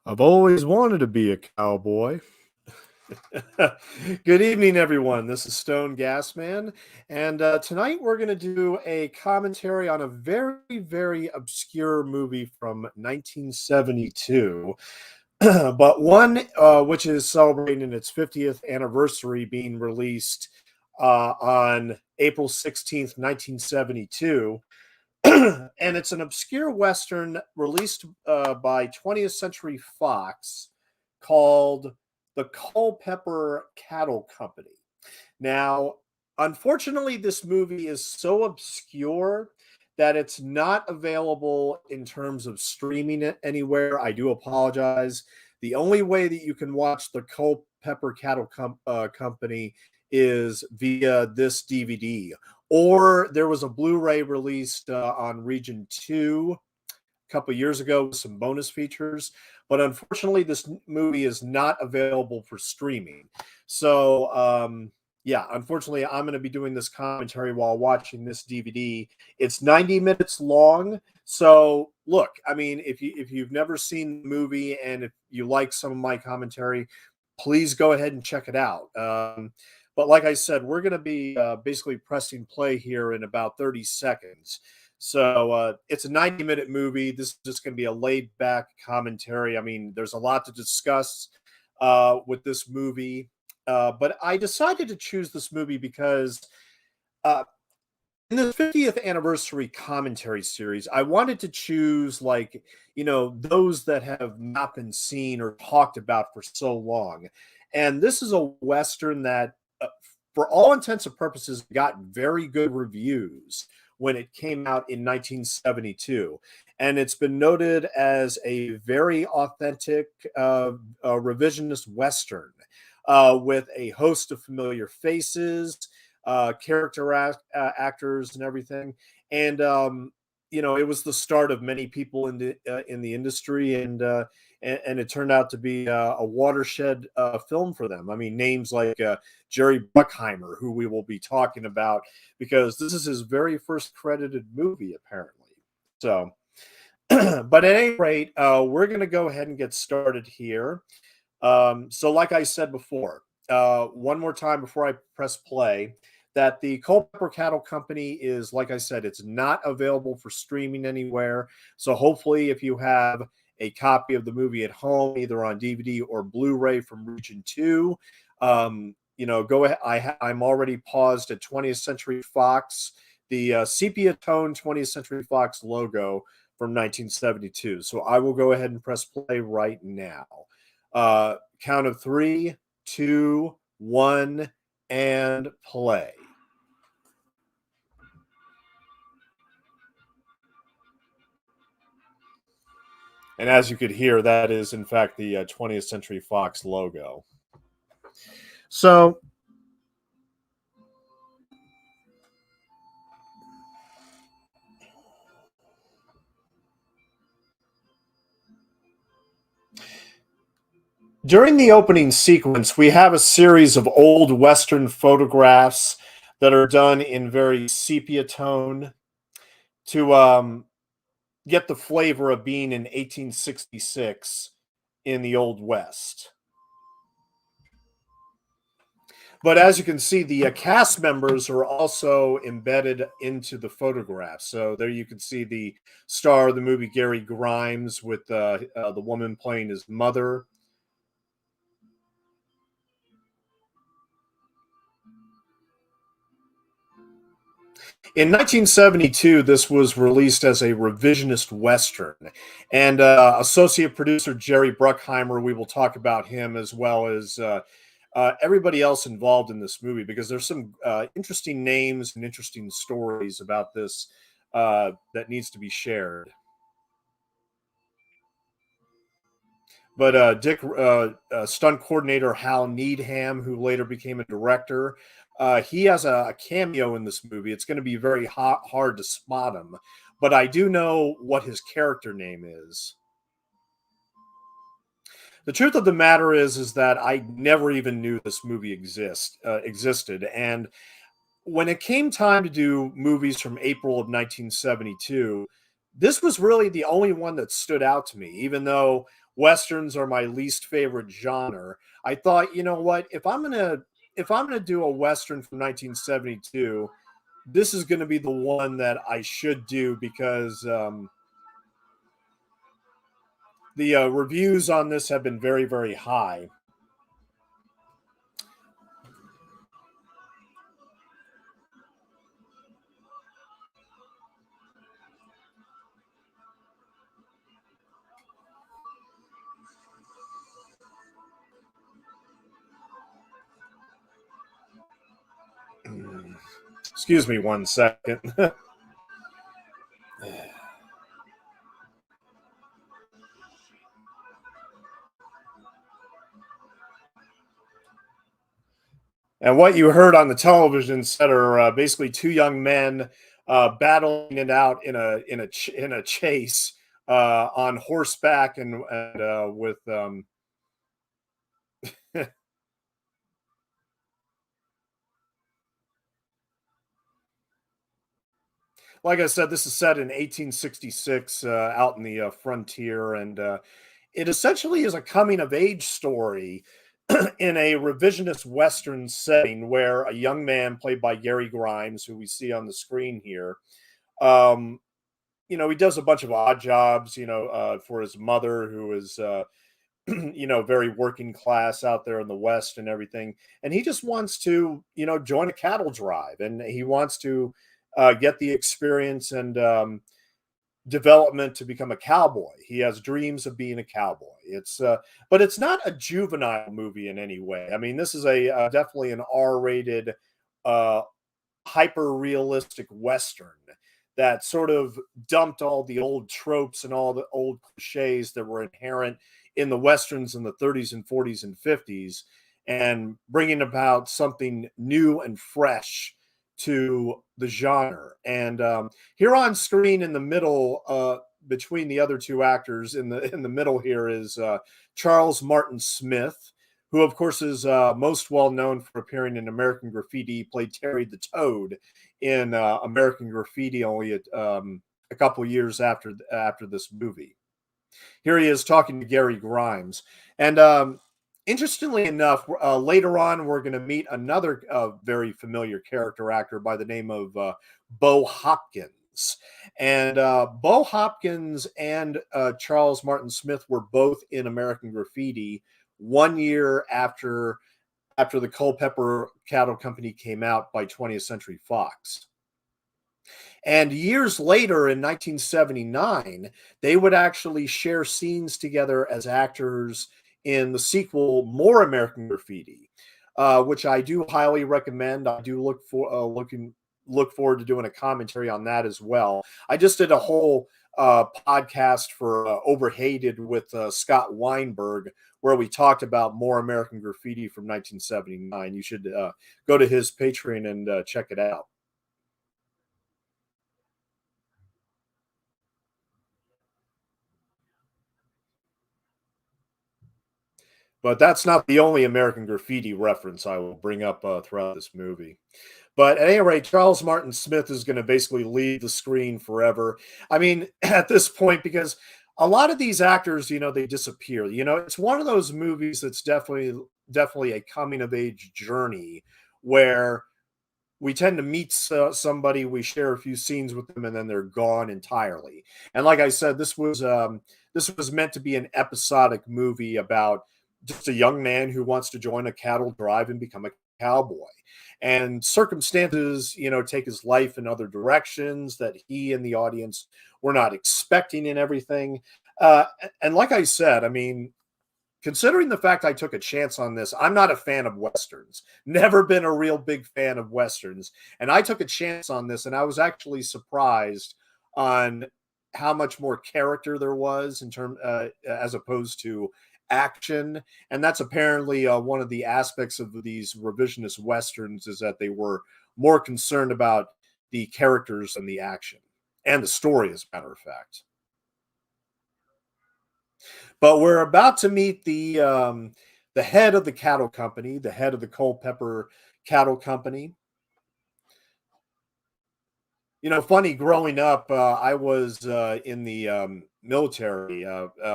I've always wanted to be a cowboy. Good evening, everyone. This is Stone Gasman, and tonight we're going to do a commentary on a very, very obscure movie from 1972, but one which is celebrating its 50th anniversary, being released on April 16th, 1972. And it's an obscure Western released by 20th Century Fox called The Culpepper Cattle Company. Now, unfortunately, this movie is so obscure that it's not available in terms of streaming it anywhere. I do apologize. The only way that you can watch The Culpepper Company is via this DVD, or there was a Blu-ray released on Region 2 a couple years ago with some bonus features, but unfortunately this movie is not available for streaming. So yeah, unfortunately I'm going to be doing this commentary while watching this DVD. It's 90 minutes long. So look, I mean, if you've never seen the movie and if you like some of my commentary, please go ahead and check it out. But like I said, we're going to be basically pressing play here in about 30 seconds. So it's a 90-minute movie. This is just going to be a laid-back commentary. I mean, there's a lot to discuss with this movie. But I decided to choose this movie because uh, in the 50th anniversary commentary series, I wanted to choose, like, those that have not been seen or talked about for so long. And this is a Western that, for all intents and purposes, got very good reviews when it came out in 1972. And it's been noted as a very authentic revisionist Western with a host of familiar faces, actors, and everything. And it was the start of many people in the industry, and it turned out to be a watershed film for them. I mean, names like Jerry Bruckheimer, who we will be talking about, because this is his very first credited movie, apparently. So, but at any rate, we're going to go ahead and get started here. So, like I said before, one more time before I press play, that the Culpepper Cattle Company is, like I said, it's not available for streaming anywhere. So hopefully, if you have a copy of the movie at home, either on DVD or Blu-ray from Region 2, go ahead. I'm already paused at 20th Century Fox, the sepia tone 20th Century Fox logo from 1972. So I will go ahead and press play right now. Count of 3, 2, 1, and play. And as you could hear, that is in fact the 20th Century Fox logo. So during the opening sequence, we have a series of old Western photographs that are done in very sepia tone to get the flavor of being in 1866 in the Old West. But as you can see, the cast members are also embedded into the photograph. So there you can see the star of the movie, Gary Grimes, with the woman playing his mother. In 1972, this was released as a revisionist Western. And associate producer Jerry Bruckheimer, we will talk about him as well as everybody else involved in this movie, because there's some interesting names and interesting stories about this that needs to be shared. But stunt coordinator Hal Needham, who later became a director, he has a cameo in this movie. It's going to be very hard to spot him, but I do know what his character name is. The truth of the matter is that I never even knew this movie existed, and when it came time to do movies from April of 1972, this was really the only one that stood out to me, even though westerns are my least favorite genre, I thought, you know what, if I'm gonna do a western from 1972, this is gonna be the one that I should do because the reviews on this have been very, very high. Excuse me one second. And what you heard on the television set are basically two young men battling it out in a chase on horseback and with like I said, this is set in 1866 out in the frontier, and it essentially is a coming of age story in a revisionist Western setting where a young man played by Gary Grimes, who we see on the screen here, um, he does a bunch of odd jobs, for his mother, who is, very working class out there in the West and everything. And he just wants to, join a cattle drive, and he wants to get the experience and development to become a cowboy. He has dreams of being a cowboy. But it's not a juvenile movie in any way. I mean, this is a definitely an R-rated, uh, hyper realistic Western that sort of dumped all the old tropes and all the old cliches that were inherent in the Westerns in the 30s and 40s and 50s and bringing about something new and fresh to the genre. And here on screen in the middle, between the other two actors in the middle here is Charles Martin Smith, who of course is most well known for appearing in American Graffiti. He played Terry the Toad in American Graffiti only a couple years after this movie. Here he is talking to Gary Grimes, and interestingly enough, later on we're going to meet another very familiar character actor by the name of Bo Hopkins. And Bo Hopkins and Charles Martin Smith were both in American Graffiti 1 year after the Culpepper Cattle Company came out by 20th Century Fox. And years later, in 1979, they would actually share scenes together as actors in the sequel, More American Graffiti, which I do highly recommend. I do look forward to doing a commentary on that as well. I just did a whole podcast for Overhated with Scott Weinberg, where we talked about More American Graffiti from 1979. You should go to his Patreon and check it out. But that's not the only American Graffiti reference I will bring up throughout this movie. But at any rate, Charles Martin Smith is going to basically leave the screen forever. I mean, at this point, because a lot of these actors, they disappear. It's one of those movies that's definitely a coming of age journey where we tend to meet somebody, we share a few scenes with them, and then they're gone entirely. And like I said, this was meant to be an episodic movie about just a young man who wants to join a cattle drive and become a cowboy. And circumstances, take his life in other directions that he and the audience were not expecting and everything. And like I said, I mean, considering the fact I took a chance on this, I'm not a fan of westerns. Never been a real big fan of westerns, and I took a chance on this, and I was actually surprised on how much more character there was in term as opposed to action. And that's apparently one of the aspects of these revisionist westerns is that they were more concerned about the characters and the action and the story, as a matter of fact. But we're about to meet the head of the cattle company, the head of the Culpepper Cattle Company. Funny, growing up, I was in the military.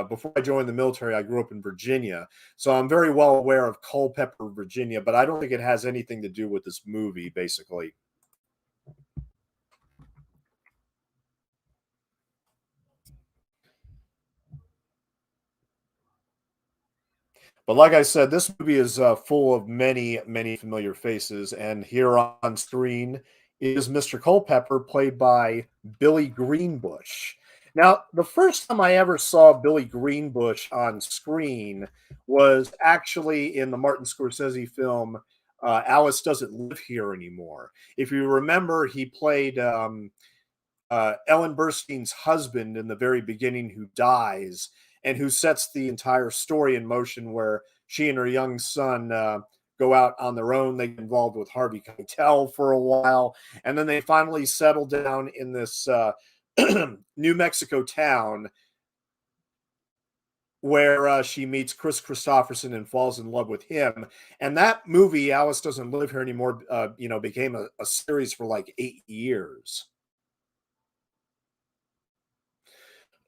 Before I joined the military, I grew up in Virginia, so I'm very well aware of Culpepper, Virginia. But I don't think it has anything to do with this movie, basically. But like I said, this movie is full of many, many familiar faces, and here on screen is Mr. Culpepper, played by Billy Greenbush. Now, the first time I ever saw Billy Greenbush on screen was actually in the Martin Scorsese film Alice Doesn't Live Here Anymore. If you remember, he played Ellen Burstyn's husband in the very beginning, who dies and who sets the entire story in motion, where she and her young son go out on their own. They get involved with Harvey Keitel for a while, and then they finally settle down in this New Mexico town where she meets Chris Christopherson and falls in love with him. And that movie, Alice Doesn't Live Here Anymore, became a series for like 8 years.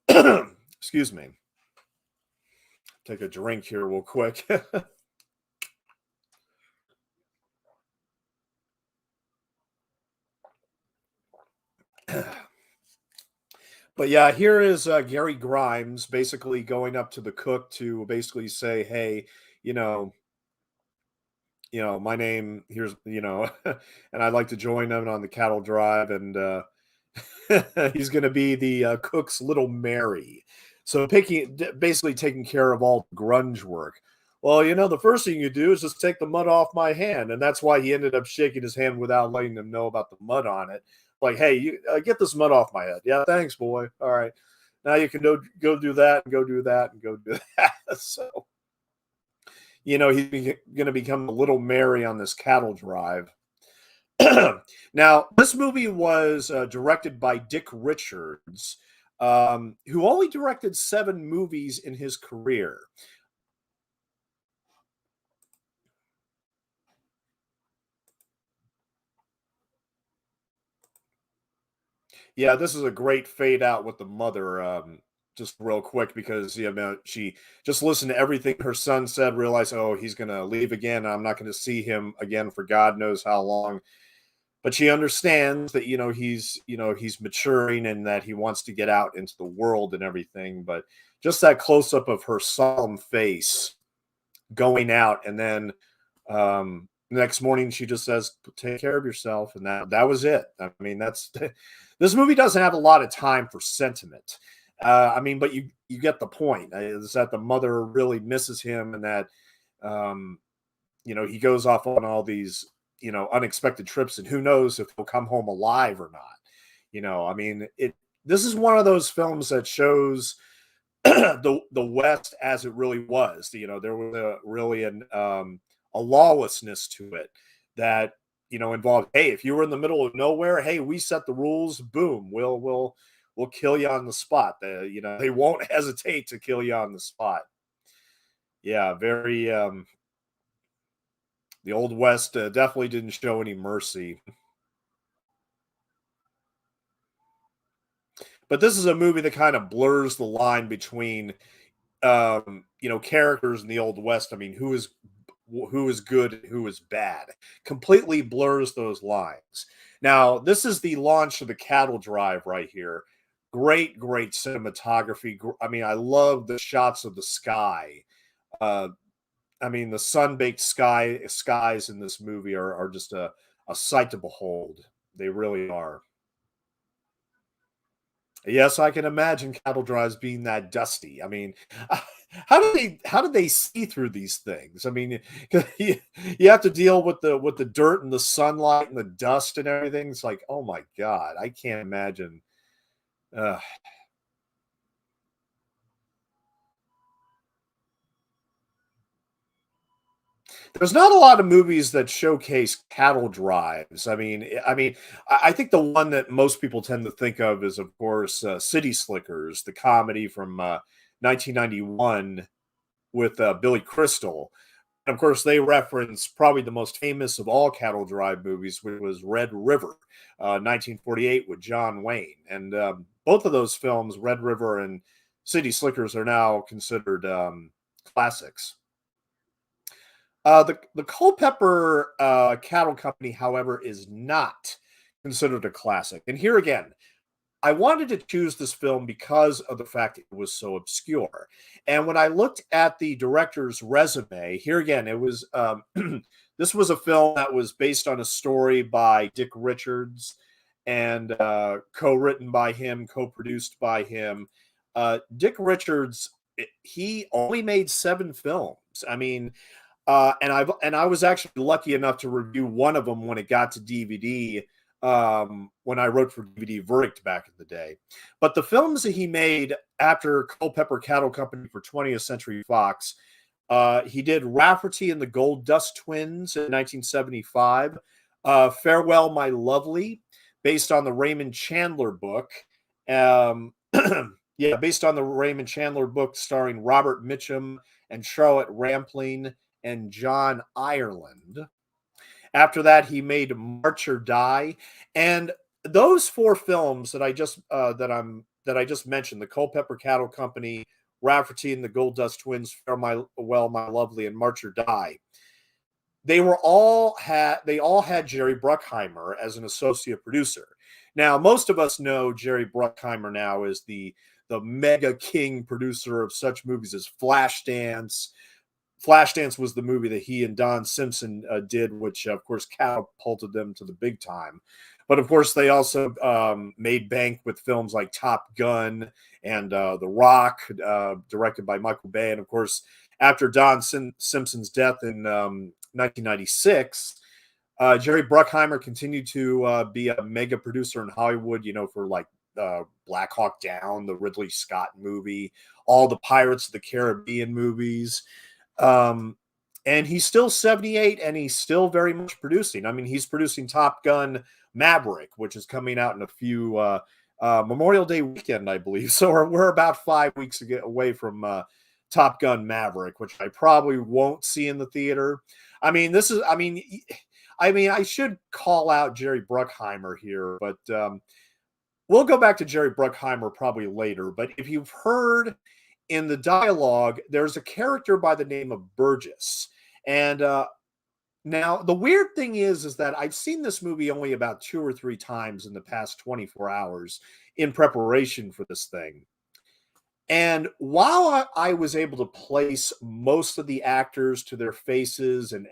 Excuse me. Take a drink here real quick. But yeah, here is Gary Grimes basically going up to the cook to basically say, "Hey, you know, my name here's, and I'd like to join them on the cattle drive." And he's going to be the cook's little Mary. So basically taking care of all the grunge work. Well, the first thing you do is just take the mud off my hand, and that's why he ended up shaking his hand without letting them know about the mud on it. Like, hey, you get this mud off my head. Yeah, thanks, boy. All right, now you can go do that and go do that and go do that. So he's going to become the little Mary on this cattle drive. Now, this movie was directed by Dick Richards, who only directed 7 movies in his career. Yeah, this is a great fade out with the mother. Just real quick, because she just listened to everything her son said, realized, oh, he's gonna leave again. I'm not gonna see him again for God knows how long. But she understands that he's maturing and that he wants to get out into the world and everything. But just that close up of her solemn face going out, and then the next morning she just says, "Take care of yourself," and that was it. I mean, that's this movie doesn't have a lot of time for sentiment. I mean, but you get the point. Is that the mother really misses him, and that um, he goes off on all these unexpected trips, and who knows if he'll come home alive or not. I mean, this is one of those films that shows the West as it really was. There was really a lawlessness to it that involved. Hey, if you were in the middle of nowhere, hey, we set the rules. Boom, we'll kill you on the spot. They won't hesitate to kill you on the spot. Yeah, very. The Old West definitely didn't show any mercy. But this is a movie that kind of blurs the line between characters in the Old West. I mean, who is good and who is bad, completely blurs those lines. Now, this is the launch of the cattle drive right here. Great cinematography. I mean, I love the shots of the sky. uh I mean, the sun-baked skies in this movie are just a sight to behold. They really are. Yes, I can imagine cattle drives being that dusty. I mean, how do they see through these things? I mean, 'cause you have to deal with the dirt and the sunlight and the dust and everything. It's like, oh my god, I can't imagine. Uh, there's not a lot of movies that showcase cattle drives. I think the one that most people tend to think of is, of course, City Slickers, the comedy from 1991 with Billy Crystal. And of course, they reference probably the most famous of all cattle drive movies, which was Red River, 1948, with John Wayne. And both of those films, Red River and city slickers are now considered classics. The Culpepper Cattle Company, however, is not considered a classic. And here again, I wanted to choose this film because of the fact it was so obscure. And when I looked at the director's resume, here again, it was this was a film that was based on a story by Dick Richards and co-written by him, co-produced by him. Dick Richards, he only made 7 films. I mean, and I was actually lucky enough to review one of them when it got to DVD, when I wrote for DVD Verdict back in the day. But the films that he made after Culpepper Cattle Company for 20th Century Fox, he did Rafferty and the Gold Dust Twins in 1975, Farewell, My Lovely, based on the Raymond Chandler book. Yeah, based on the Raymond Chandler book starring Robert Mitchum and Charlotte Rampling and John Ireland. After that, he made March or Die, and those 4 films that I just mentioned, the Culpepper Cattle Company, Rafferty and the Gold Dust Twins, Farewell, My Lovely, and March or Die. They all had Jerry Bruckheimer as an associate producer. Now, most of us know Jerry Bruckheimer now as the mega king producer of such movies as Flashdance. Flashdance was the movie that he and Don Simpson did, which of course catapulted them to the big time. But of course, they also made bank with films like Top Gun and The Rock, directed by Michael Bay. And of course, after Don Simpson's death in 1996, Jerry Bruckheimer continued to be a mega producer in Hollywood, for like Black Hawk Down, the Ridley Scott movie, all the Pirates of the Caribbean movies. And he's still 78 and he's still very much producing. I mean, he's producing Top Gun Maverick, which is coming out in a few Memorial Day weekend, I believe. So we're about 5 weeks away from Top Gun Maverick, which I probably won't see in the theater. I mean, I should call out Jerry Bruckheimer here, but we'll go back to Jerry Bruckheimer probably later. But if you've heard in the dialogue, there's a character by the name of Burgess. And now the weird thing is that I've seen this movie only about 2 or 3 times in the past 24 hours in preparation for this thing. And while I was able to place most of the actors to their faces and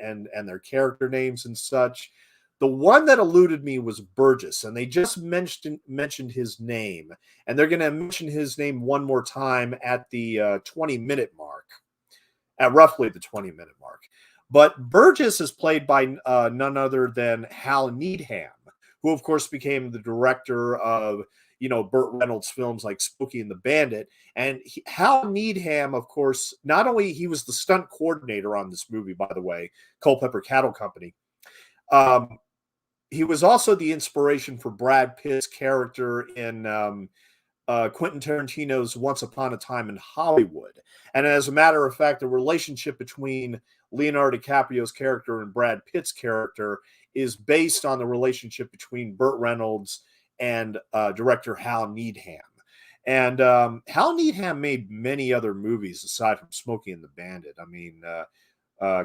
their character names and such, the one that eluded me was Burgess, and they just mentioned his name, and they're going to mention his name one more time at the 20-minute mark, at roughly the 20-minute mark. But Burgess is played by none other than Hal Needham, who of course became the director of Burt Reynolds films like Smokey and the Bandit. And Hal Needham, of course, not only he was the stunt coordinator on this movie, by the way, Culpepper Cattle Company. He was also the inspiration for Brad Pitt's character in Quentin Tarantino's Once Upon a Time in Hollywood. And as a matter of fact, the relationship between Leonardo DiCaprio's character and Brad Pitt's character is based on the relationship between Burt Reynolds and director Hal Needham. And Hal Needham made many other movies aside from Smokey and the Bandit. I mean,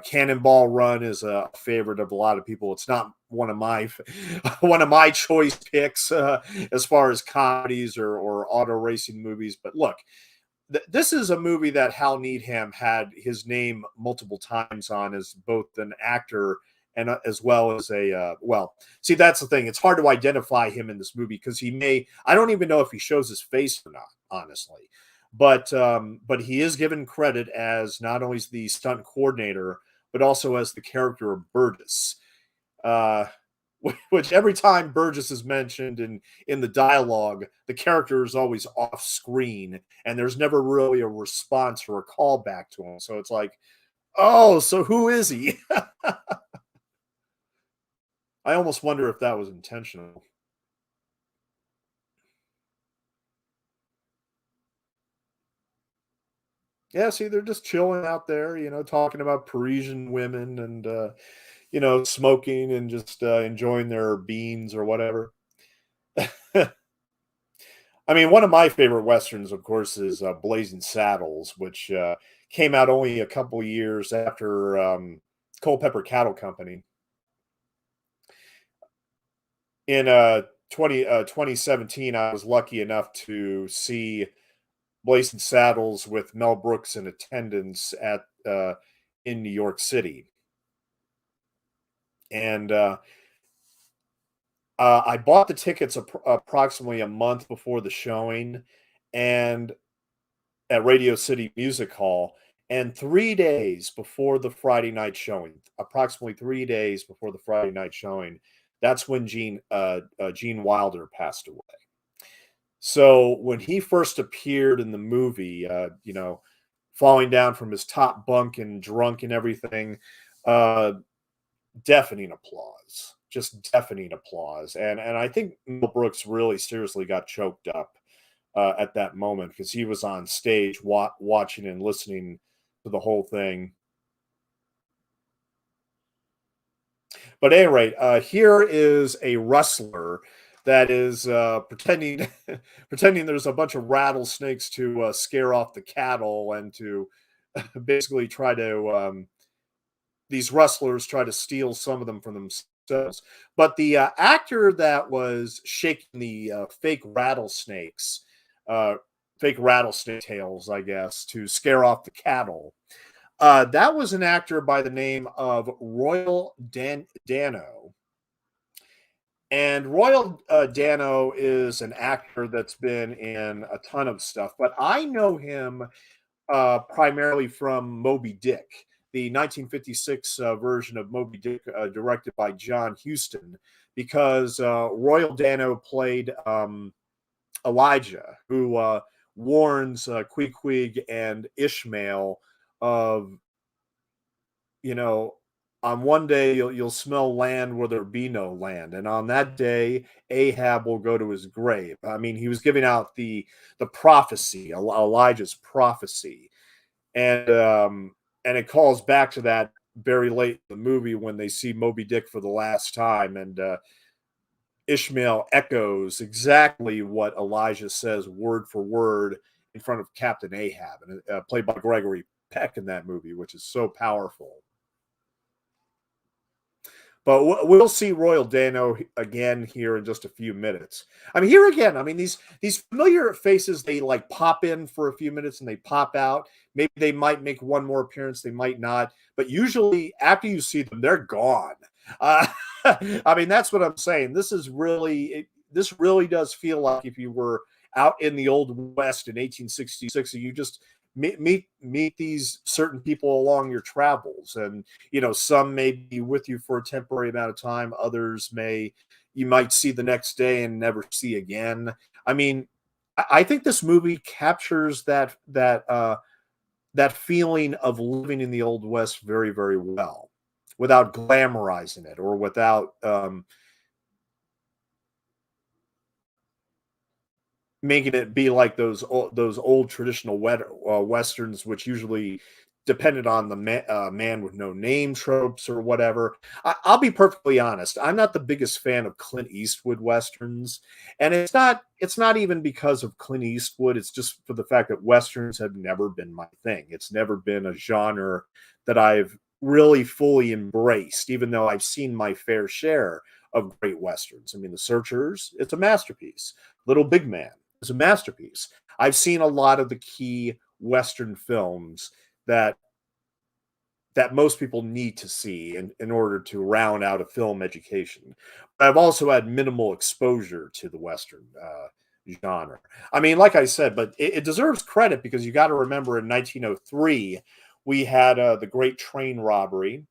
Cannonball Run is a favorite of a lot of people. It's not one of my choice picks as far as comedies or auto racing movies. But look, this is a movie that Hal Needham had his name multiple times on as both an actor and as well as a see, that's the thing. It's hard to identify him in this movie because I don't even know if he shows his face or not, honestly. But he is given credit as not only the stunt coordinator, but also as the character of Burgess, which every time Burgess is mentioned in the dialogue, the character is always off screen, and there's never really a response or a callback to him. So it's like, oh, so who is he? I almost wonder if that was intentional. Yeah, see, they're just chilling out there, talking about Parisian women and, smoking and just enjoying their beans or whatever. I mean, one of my favorite westerns, of course, is Blazing Saddles, which came out only a couple years after Culpepper Cattle Company. In 2017, I was lucky enough to see Blazing Saddles with Mel Brooks in attendance at in New York City, and I bought the tickets approximately a month before the showing, and at Radio City Music Hall, and 3 days before the Friday night showing, approximately 3 days before the Friday night showing, that's when Gene Wilder passed away. So when he first appeared in the movie, falling down from his top bunk and drunk and everything, uh, deafening applause, just deafening applause. And I think Mel Brooks really seriously got choked up at that moment because he was on stage watching and listening to the whole thing. But at any rate, here is a rustler that is pretending pretending there's a bunch of rattlesnakes to scare off the cattle and to basically try to these rustlers try to steal some of them from themselves. But the actor that was shaking the uh, fake rattlesnake tails, I guess, to scare off the cattle, that was an actor by the name of Dano. And Royal Dano is an actor that's been in a ton of stuff, but I know him primarily from Moby Dick, the 1956 version of Moby Dick, directed by John Huston, because Royal Dano played Elijah, who warns Queequeg and Ishmael of, you know, on one day you'll smell land where there be no land, and on that day Ahab will go to his grave. I mean, he was giving out the prophecy, Elijah's prophecy, and it calls back to that very late in the movie when they see Moby Dick for the last time, and Ishmael echoes exactly what Elijah says word for word in front of Captain Ahab, and played by Gregory Peck in that movie, which is so powerful. But we'll see Royal Dano again here in just a few minutes. I mean, here again, I mean these familiar faces, they like pop in for a few minutes and they pop out. Maybe they might make one more appearance, they might not. But usually, after you see them, they're gone. Uh, I mean, that's what I'm saying. This really does feel like if you were out in the old West in 1866, and you just meet these certain people along your travels, and some may be with you for a temporary amount of time, others you might see the next day and never see again. I mean, I think this movie captures that feeling of living in the old West very, very well, without glamorizing it or without making it be like those old traditional westerns, which usually depended on the man with no name tropes or whatever. I'll be perfectly honest. I'm not the biggest fan of Clint Eastwood westerns, and it's not even because of Clint Eastwood. It's just for the fact that westerns have never been my thing. It's never been a genre that I've really fully embraced, even though I've seen my fair share of great westerns. I mean, The Searchers, it's a masterpiece. Little Big Man is a masterpiece. I've seen a lot of the key Western films that most people need to see in order to round out a film education. But I've also had minimal exposure to the Western genre. I mean, like I said, but it deserves credit because you got to remember in 1903, we had the Great Train Robbery,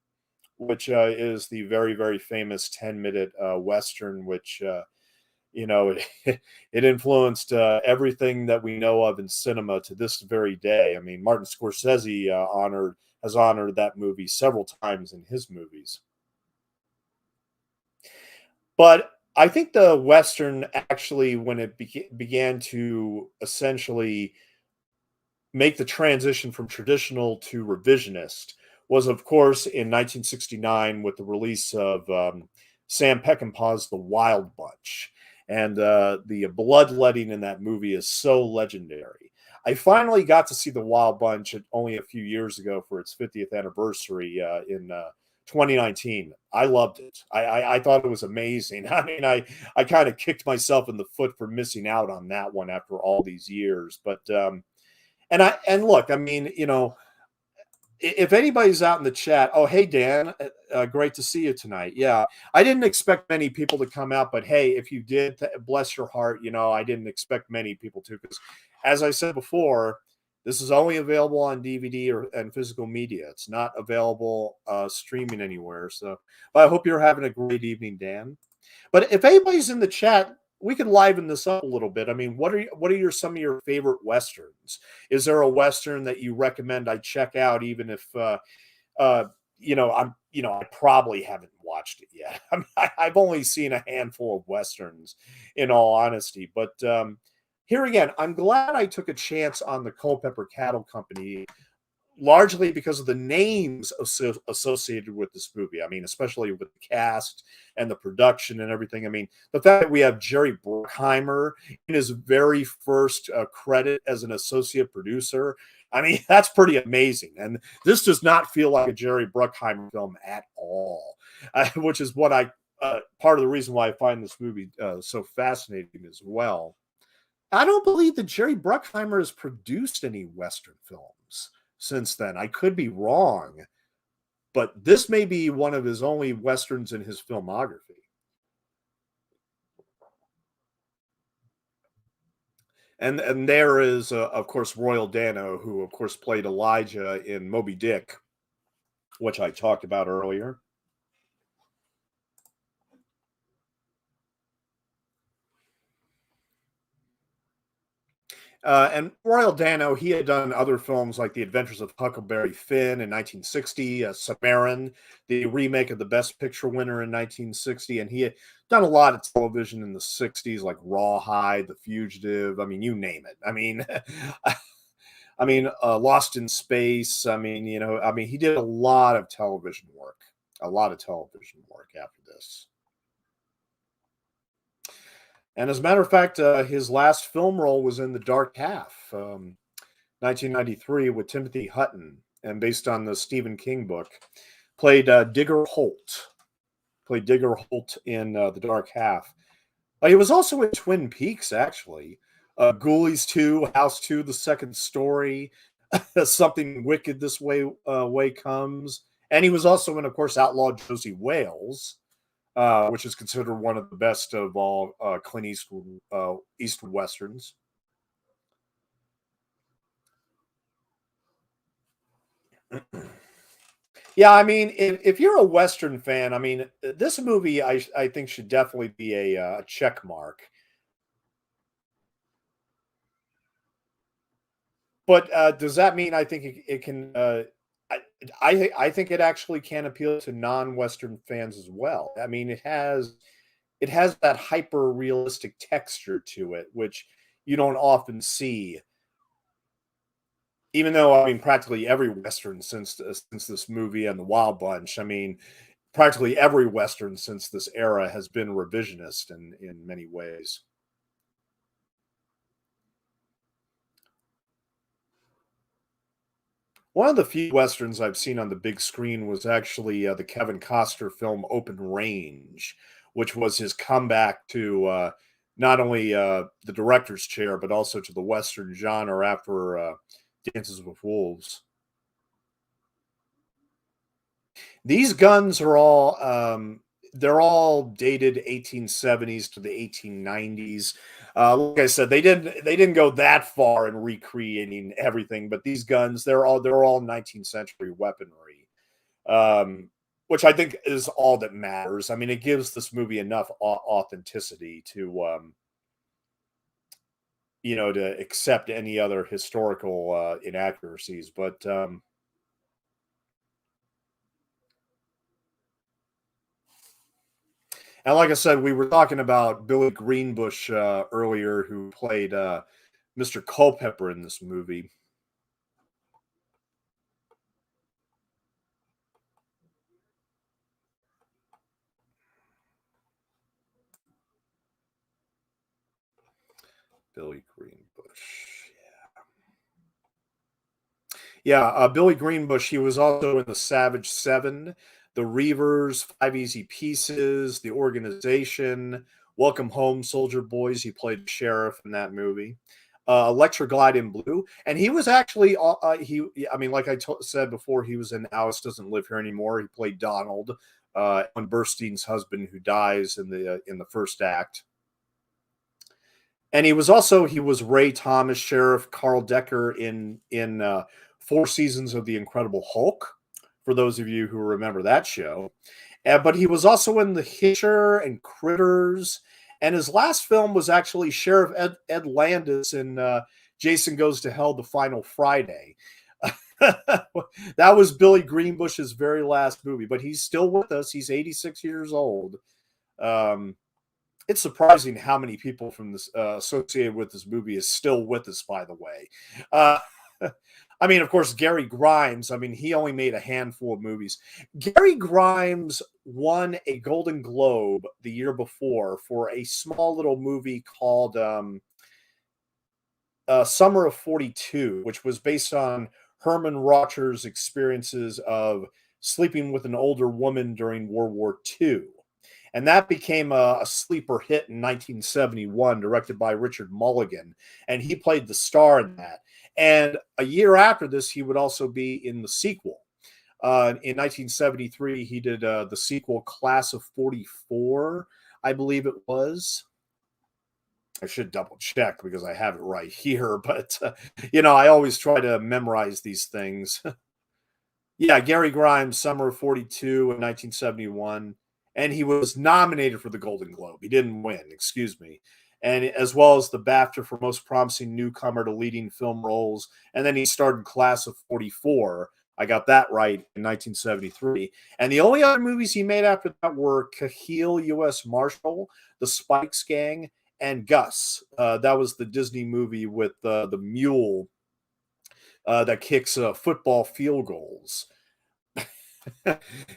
which is the very, very famous 10-minute Western, which it influenced everything that we know of in cinema to this very day. I mean, Martin Scorsese has honored that movie several times in his movies. But I think the Western actually, when it began to essentially make the transition from traditional to revisionist, was, of course, in 1969 with the release of Sam Peckinpah's The Wild Bunch. and the bloodletting in that movie is so legendary. I finally got to see the Wild Bunch only a few years ago for its 50th anniversary in 2019. I loved it. I thought it was amazing. I mean, I kind of kicked myself in the foot for missing out on that one after all these years. But and look, I mean, if anybody's out in the chat, oh, hey, Dan, great to see you tonight. Yeah, I didn't expect many people to come out, but hey, if you did, bless your heart. I didn't expect many people to, because as I said before, this is only available on DVD and physical media. It's not available streaming anywhere. So, but I hope you're having a great evening, Dan. But if anybody's in the chat, we can liven this up a little bit. I mean, what are some of your favorite westerns? Is there a western that you recommend I check out, even if uh, I probably haven't watched it yet. I mean, I've only seen a handful of westerns, in all honesty. But here again, I'm glad I took a chance on the Culpepper Cattle Company, largely because of the names associated with this movie. I mean, especially with the cast and the production and everything. I mean, the fact that we have Jerry Bruckheimer in his very first credit as an associate producer. I mean, that's pretty amazing. And this does not feel like a Jerry Bruckheimer film at all, which is what part of the reason why I find this movie so fascinating as well. I don't believe that Jerry Bruckheimer has produced any Western films since then. I could be wrong, but this may be one of his only Westerns in his filmography. And there is, of course, Royal Dano, who, of course, played Elijah in Moby Dick, which I talked about earlier. And Royal Dano, he had done other films like The Adventures of Huckleberry Finn in 1960, Samarin, the remake of the Best Picture winner in 1960, and he had done a lot of television in the 60s, like Rawhide, The Fugitive. I mean, you name it. I mean, Lost in Space. He did a lot of television work, after this. And as a matter of fact, his last film role was in The Dark Half, 1993, with Timothy Hutton, and based on the Stephen King book. Played Digger Holt. Played Digger Holt in The Dark Half. He was also in Twin Peaks, actually. Ghoulies 2, House 2, The Second Story, Something Wicked This Way Comes. And he was also in, of course, Outlaw Josie Wales, which is considered one of the best of all Clint Eastwood westerns. Yeah, I mean, if you're a Western fan, I mean, this movie I think should definitely be a check mark. But does that mean I think it can? I think it actually can appeal to non-Western fans as well. I mean, it has that hyper realistic texture to it, which you don't often see. Even though, I mean, practically every Western since this movie and the Wild Bunch, I mean, practically every Western since this era has been revisionist in many ways. One of the few Westerns I've seen on the big screen was actually the Kevin Costner film Open Range, which was his comeback to not only the director's chair, but also to the Western genre after Dances with Wolves. These guns are they're all dated 1870s to the 1890s. Like I said, they didn't go that far in recreating everything, but these guns they're all 19th century weaponry, which I think is all that matters. I mean, it gives this movie enough authenticity to accept any other historical inaccuracies, but. And like I said, we were talking about Billy Greenbush earlier, who played Mr. Culpepper in this movie. Billy Greenbush. Yeah, Billy Greenbush, he was also in The Savage Seven, The Reavers, Five Easy Pieces, The Organization, Welcome Home, Soldier Boys. He played sheriff in that movie. Electra Glide in Blue, and he was actually I mean, like said before, he was in Alice Doesn't Live Here Anymore. He played Donald, Ellen Burstyn's husband, who dies in the first act. And he was Ray Thomas, Sheriff Carl Decker in 4 seasons of The Incredible Hulk. For those of you who remember that show, but he was also in The Hitcher and Critters. And his last film was actually Sheriff Ed Landis in Jason Goes to Hell: The Final Friday. That was Billy Greenbush's very last movie, but he's still with us. He's 86 years old. Um, it's surprising how many people from this associated with this movie is still with us, by the way. Uh, I mean, of course, Gary Grimes, I mean, he only made a handful of movies. Gary Grimes won a Golden Globe the year before for a small little movie called Summer of 42, which was based on Herman Raucher's experiences of sleeping with an older woman during World War II. And that became a sleeper hit in 1971, directed by Richard Mulligan. And he played the star in that. And a year after this, he would also be in the sequel. In 1973, he did the sequel Class of 44, I believe it was. I should double check because I have it right here. But, I always try to memorize these things. Yeah, Gary Grimes, Summer of 42 in 1971. And he was nominated for the Golden Globe. He didn't win, excuse me. And as well as the BAFTA for Most Promising Newcomer to Leading Film Roles. And then he starred Class of 44. I got that right in 1973. And the only other movies he made after that were Cahill U.S. Marshal, The Spikes Gang, and Gus. That was the Disney movie with the mule that kicks football field goals.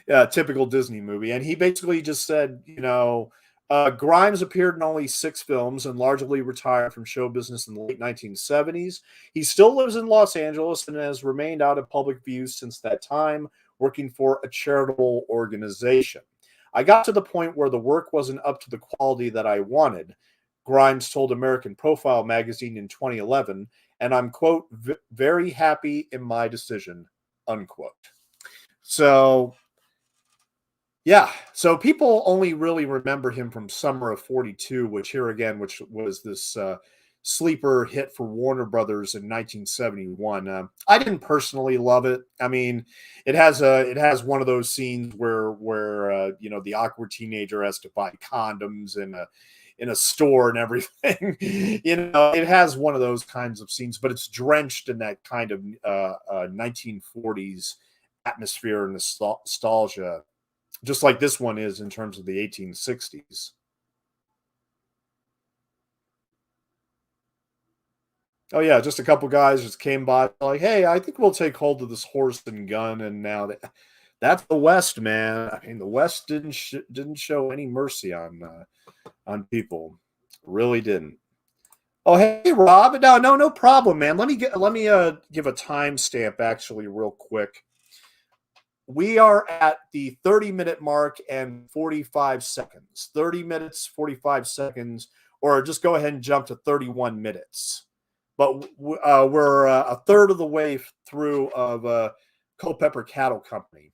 Yeah, typical Disney movie. And he basically just said, Grimes appeared in only 6 films and largely retired from show business in the late 1970s. He still lives in Los Angeles and has remained out of public view since that time, working for a charitable organization. I got to the point where the work wasn't up to the quality that I wanted, Grimes told American Profile magazine in 2011, and I'm, quote, very happy in my decision, unquote. So, yeah. So people only really remember him from Summer of 42, which was this sleeper hit for Warner Brothers in 1971. I didn't personally love it. I mean, it has one of those scenes where the awkward teenager has to buy condoms in a store and everything. It has one of those kinds of scenes, but it's drenched in that kind of 1940s atmosphere and nostalgia, just like this one is in terms of the 1860s. Oh yeah, just a couple guys just came by like, "Hey, I think we'll take hold of this horse and gun." And now that's the West, man. I mean, the West didn't show any mercy on people, really didn't. Oh hey Rob, no problem, man. Let me give a timestamp actually real quick. We are at the 30-minute mark and 45 seconds. 30 minutes, 45 seconds, or just go ahead and jump to 31 minutes. But we're a third of the way through of Culpepper Cattle Company.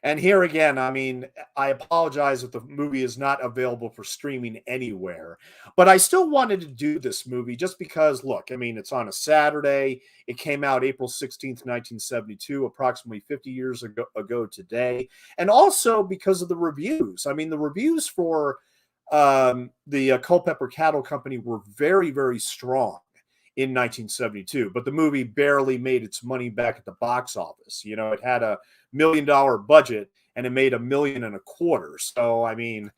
And here again, I mean, I apologize if the movie is not available for streaming anywhere, but I still wanted to do this movie just because, look, I mean, it's on a Saturday. It came out April 16th, 1972, approximately 50 years ago today. And also because of the reviews. I mean, the reviews for the Culpepper Cattle Company were very, very strong in 1972, but the movie barely made its money back at the box office. It had $1 million budget and it made $1.25 million. So, I mean,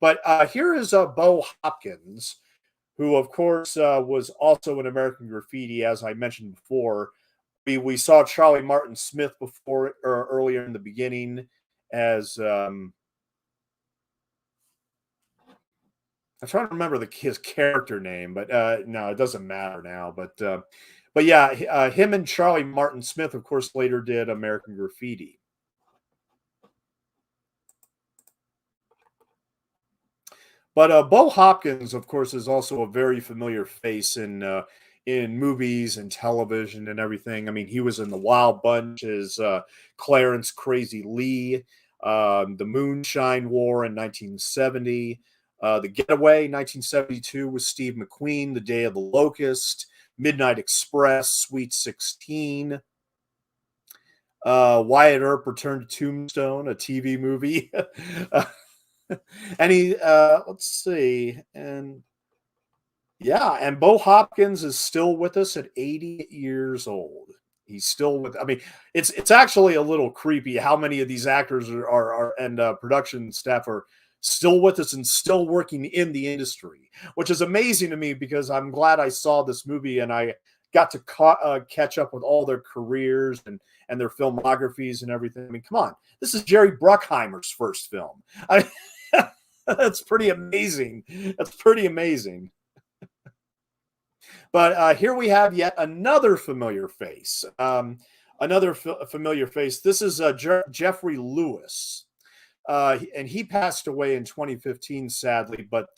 but here is Bo Hopkins, who, of course, was also in American Graffiti, as I mentioned before. We saw Charlie Martin Smith before or earlier in the beginning as I'm trying to remember his character name, but no, it doesn't matter now. But yeah, him and Charlie Martin Smith, of course, later did American Graffiti. But Bo Hopkins, of course, is also a very familiar face in movies and television and everything. I mean, he was in The Wild Bunch as Clarence Crazy Lee, The Moonshine War in 1970, The Getaway 1972 with Steve McQueen, The Day of the Locust, Midnight Express, Sweet 16. Wyatt Earp returned to Tombstone, a TV movie. And let's see, and yeah, and Bo Hopkins is still with us at 80 years old. He's still with. I mean, it's actually a little creepy how many of these actors are and production staff are still with us and still working in the industry, which is amazing to me because I'm glad I saw this movie and I got to catch up with all their careers and their filmographies and everything. I mean, come on, this is Jerry Bruckheimer's first film. I, that's pretty amazing. That's pretty amazing. But here we have yet another familiar face. Familiar face. This is Jeffrey Lewis. And he passed away in 2015, sadly. But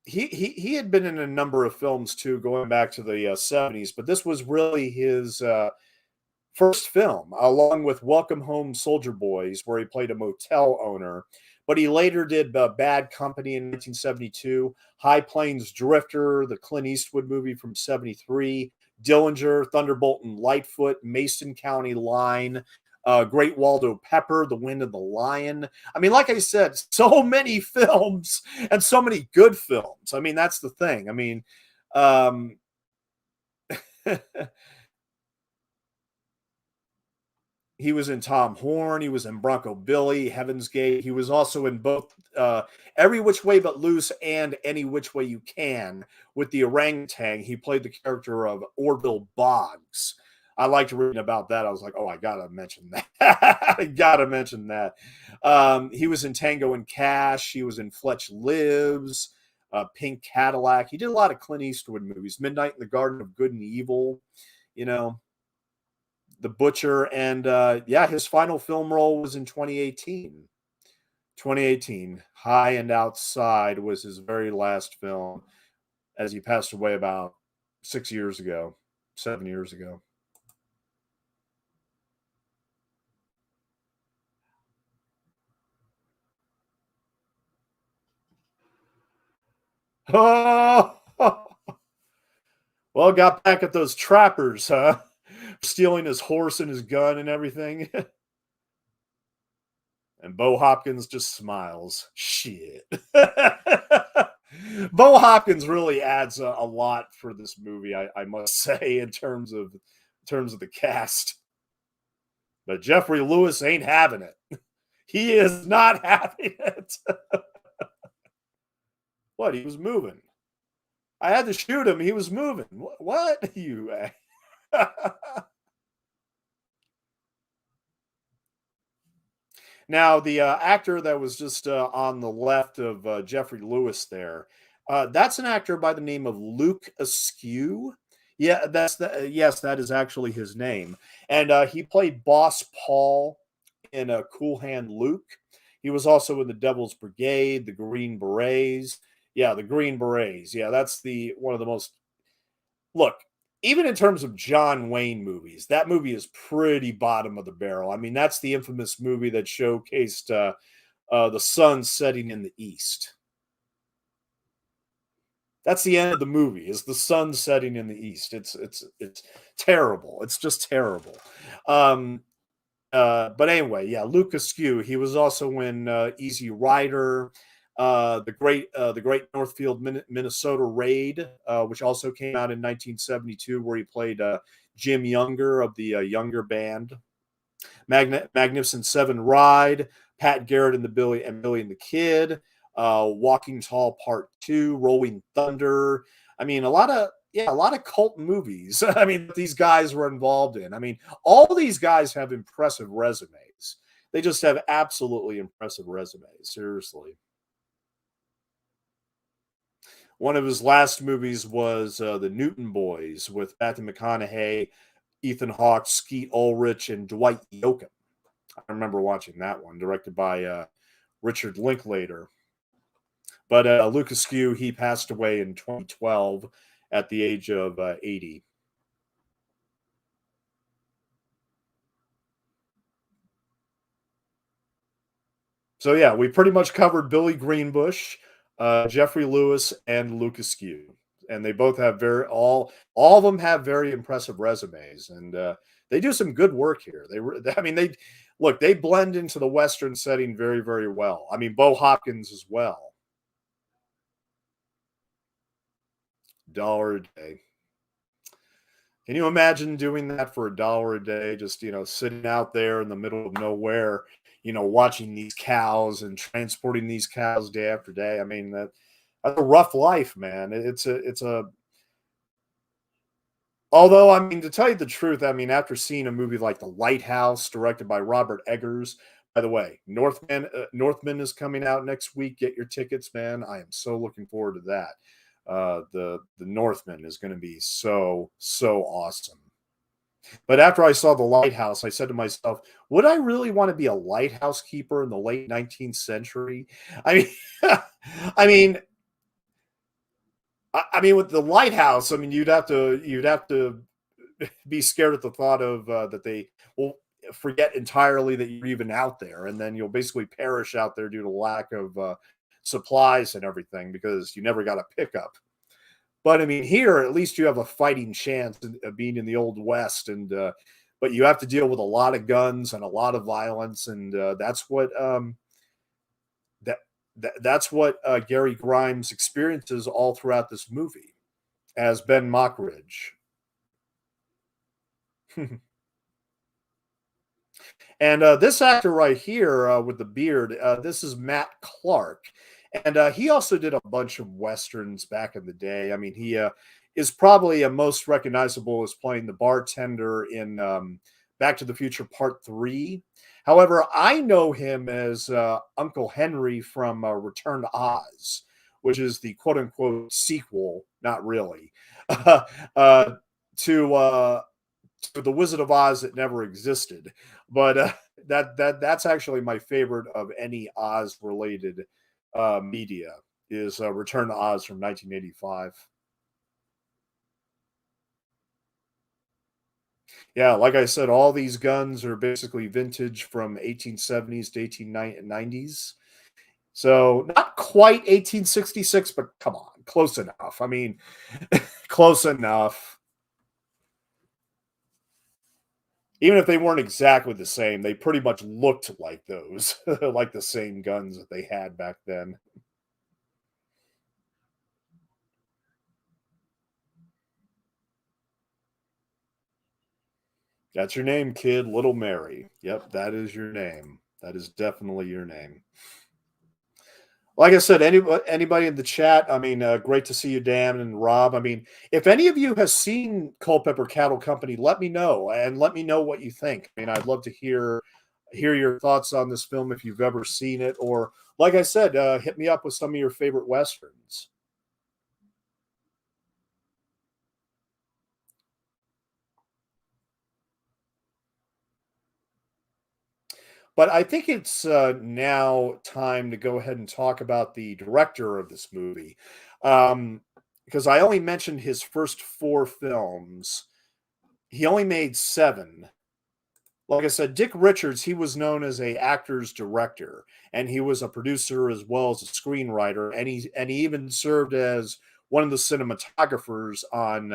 he had been in a number of films too, going back to the 70s. But this was really his first film, along with Welcome Home Soldier Boys, where he played a motel owner. But he later did Bad Company in 1972, High Plains Drifter, the Clint Eastwood movie from 73, Dillinger, Thunderbolt and Lightfoot, Mason County Line, Great Waldo Pepper, The Wind of the Lion. I mean, like I said, so many films and so many good films. I mean, that's the thing. I mean, he was in Tom Horn. He was in Bronco Billy, Heaven's Gate. He was also in both Every Which Way But Loose and Any Which Way You Can with the orangutan. He played the character of Orville Boggs. I liked reading about that. I was like, oh, I got to mention that. I got to mention that. He was in Tango and Cash. He was in Fletch Lives, Pink Cadillac. He did a lot of Clint Eastwood movies, Midnight in the Garden of Good and Evil, you know. The Butcher, and yeah, his final film role was in 2018. 2018, High and Outside was his very last film, as he passed away about 6 years ago, 7 years ago. Oh, well, got back at those trappers, huh? Stealing his horse and his gun and everything. And Bo Hopkins just smiles. Shit. Bo Hopkins really adds a lot for this movie, I must say, in terms of the cast. But Jeffrey Lewis ain't having it. He is not having it. What? He was moving. I had to shoot him. He was moving. What? You. Now, the actor that was just on the left of Jeffrey Lewis there, that's an actor by the name of Luke Askew. Yeah, yes, that is actually his name. And he played Boss Paul in Cool Hand Luke. He was also in the Devil's Brigade, the Green Berets. Yeah, the Green Berets. Yeah, that's the one of the most look, even in terms of John Wayne movies, that movie is pretty bottom of the barrel. I mean, that's the infamous movie that showcased the sun setting in the east. That's the end of the movie. Is the sun setting in the east? It's terrible. It's just terrible. Um, but anyway, yeah, Lucas Skew. He was also in Easy Rider, the Great Northfield, Minnesota Raid, which also came out in 1972, where he played Jim Younger of the Younger Band. Magnificent Seven Ride, Pat Garrett and Billy and the Kid, Walking Tall Part Two, Rolling Thunder. I mean, a lot of cult movies. I mean, these guys were involved in. I mean, all these guys have impressive resumes. They just have absolutely impressive resumes. Seriously. One of his last movies was The Newton Boys with Matthew McConaughey, Ethan Hawke, Skeet Ulrich, and Dwight Yoakam. I remember watching that one, directed by Richard Linklater. But Lucas Skew, he passed away in 2012 at the age of 80. So yeah, we pretty much covered Billy Greenbush, Jeffrey Lewis, and Lucas Skew, and they both have all of them have very impressive resumes, and they do some good work here. I mean, they look, they blend into the Western setting very, very well. I mean, Bo Hopkins as well. Dollar a day. Can you imagine doing that for $1 a day? Just, sitting out there in the middle of nowhere, watching these cows and transporting these cows day after day. I mean, that's a rough life, man. Although, I mean, to tell you the truth, I mean, after seeing a movie like The Lighthouse, directed by Robert Eggers, by the way, Northman is coming out next week. Get your tickets, man. I am so looking forward to that. The Northman is going to be so awesome. But after I saw The Lighthouse, I said to myself, would I really want to be a lighthouse keeper in the late 19th century? I mean, I mean, I mean, with the lighthouse, I mean, you'd have to be scared at the thought of that they will forget entirely that you're even out there, and then you'll basically perish out there due to lack of supplies and everything because you never got a pickup. But I mean, here at least you have a fighting chance of being in the old west, and but you have to deal with a lot of guns and a lot of violence, and that, that's what Gary Grimes experiences all throughout this movie as Ben Mockridge. And this actor right here with the beard, this is Matt Clark. And he also did a bunch of westerns back in the day. I mean, he is probably most recognizable as playing the bartender in Back to the Future Part 3. However, I know him as Uncle Henry from Return to Oz, which is the quote unquote sequel, not really, uh, to the Wizard of Oz that never existed. But that's actually my favorite of any Oz related media is Return to Oz from 1985. Yeah, like I said, all these guns are basically vintage from 1870s to 1890s. So not quite 1866, but come on, close enough. I mean, close enough. Even if they weren't exactly the same, they pretty much looked like those, like the same guns that they had back then. That's your name, kid, Little Mary. Yep, that is your name. That is definitely your name. Like I said, anybody in the chat, I mean, great to see you, Dan and Rob. I mean, if any of you has seen Culpepper Cattle Company, let me know and let me know what you think. I mean, I'd love to hear your thoughts on this film if you've ever seen it, or like I said, hit me up with some of your favorite westerns. But I think it's now time to go ahead and talk about the director of this movie. Um, because I only mentioned his first four films. He only made seven. Like I said, Dick Richards, he was known as a actor's director, and he was a producer as well as a screenwriter, and he even served as one of the cinematographers on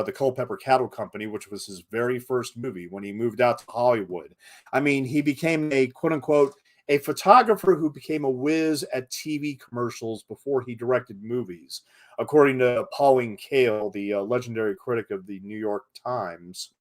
the Culpepper Cattle Company, which was his very first movie when he moved out to Hollywood. I mean, he became a quote unquote a photographer who became a whiz at TV commercials before he directed movies, according to Pauline Kael, the legendary critic of the New York Times.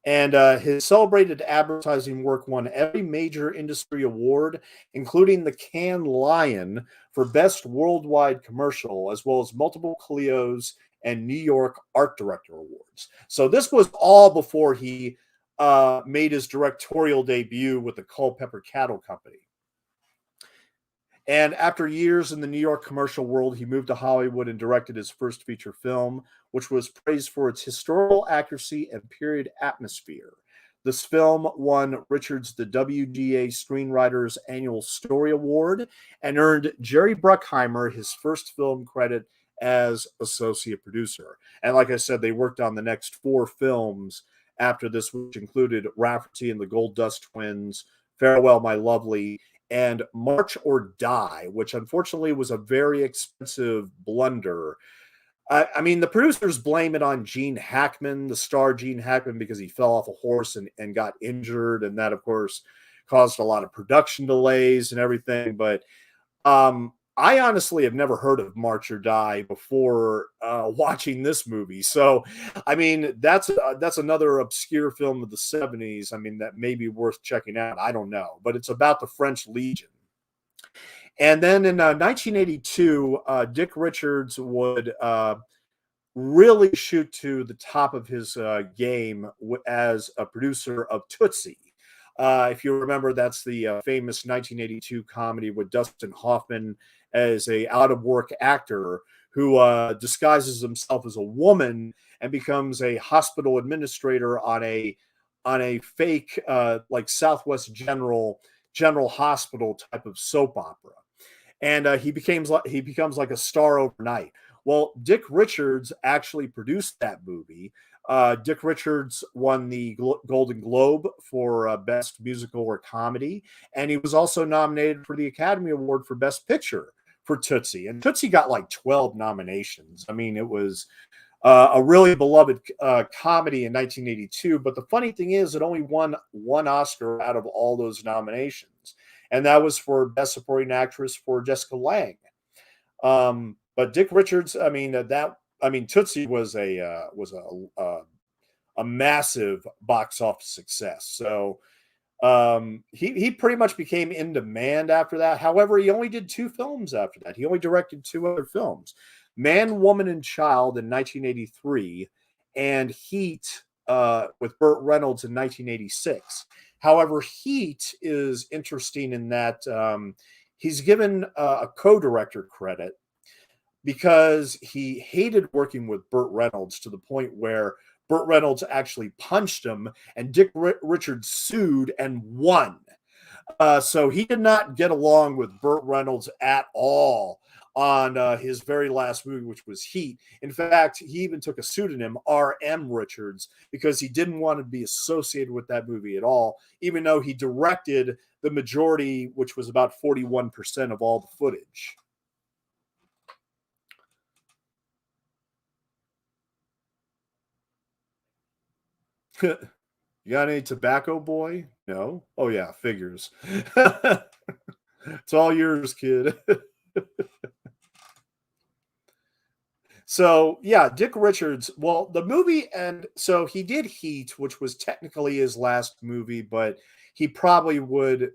And his celebrated advertising work won every major industry award, including the Cannes Lion for Best Worldwide Commercial, as well as multiple Clios and New York Art Director Awards. So this was all before he made his directorial debut with the Culpepper Cattle Company. And after years in the New York commercial world, he moved to Hollywood and directed his first feature film, which was praised for its historical accuracy and period atmosphere. This film won Richards the WGA Screenwriters Annual Story Award and earned Jerry Bruckheimer his first film credit as associate producer. And like I said, they worked on the next four films after this, which included Rafferty and the Gold Dust Twins, Farewell, My Lovely, and March or Die, which unfortunately was a very expensive blunder. I mean, the producers blame it on Gene Hackman, the star Gene Hackman, because he fell off a horse and got injured. And that, of course, caused a lot of production delays and everything. But I honestly have never heard of March or Die before watching this movie. So, I mean, that's another obscure film of the '70s. I mean, that may be worth checking out. I don't know, but it's about the French Legion. And then in 1982, Dick Richards would really shoot to the top of his game as a producer of Tootsie. If you remember, that's the famous 1982 comedy with Dustin Hoffman as a out of work actor who disguises himself as a woman and becomes a hospital administrator on a fake like Southwest General Hospital type of soap opera, and he becomes like a star overnight. Well, Dick Richards actually produced that movie. Dick Richards won the Golden Globe for Best Musical or Comedy, and he was also nominated for the Academy Award for Best Picture for Tootsie. And Tootsie got like 12 nominations. I mean, it was a really beloved comedy in 1982. But the funny thing is, it only won one Oscar out of all those nominations, and that was for Best Supporting Actress for Jessica Lange. But Dick Richards, I mean, Tootsie was a massive box office success. So he pretty much became in demand after that. However, he only did two films after that. He only directed two other films: Man, Woman, and Child in 1983, and Heat with Burt Reynolds in 1986. However, Heat is interesting in that he's given a co-director credit because he hated working with Burt Reynolds to the point where Burt Reynolds actually punched him, and Dick Richards sued and won. So he did not get along with Burt Reynolds at all on his very last movie, which was Heat. In fact, he even took a pseudonym, R.M. Richards, because he didn't want to be associated with that movie at all, even though he directed the majority, which was about 41% of all the footage. You got any tobacco, boy? No? Oh, yeah, figures. It's all yours, kid. So, yeah, Dick Richards. Well, the movie, and so he did Heat, which was technically his last movie, but he probably would.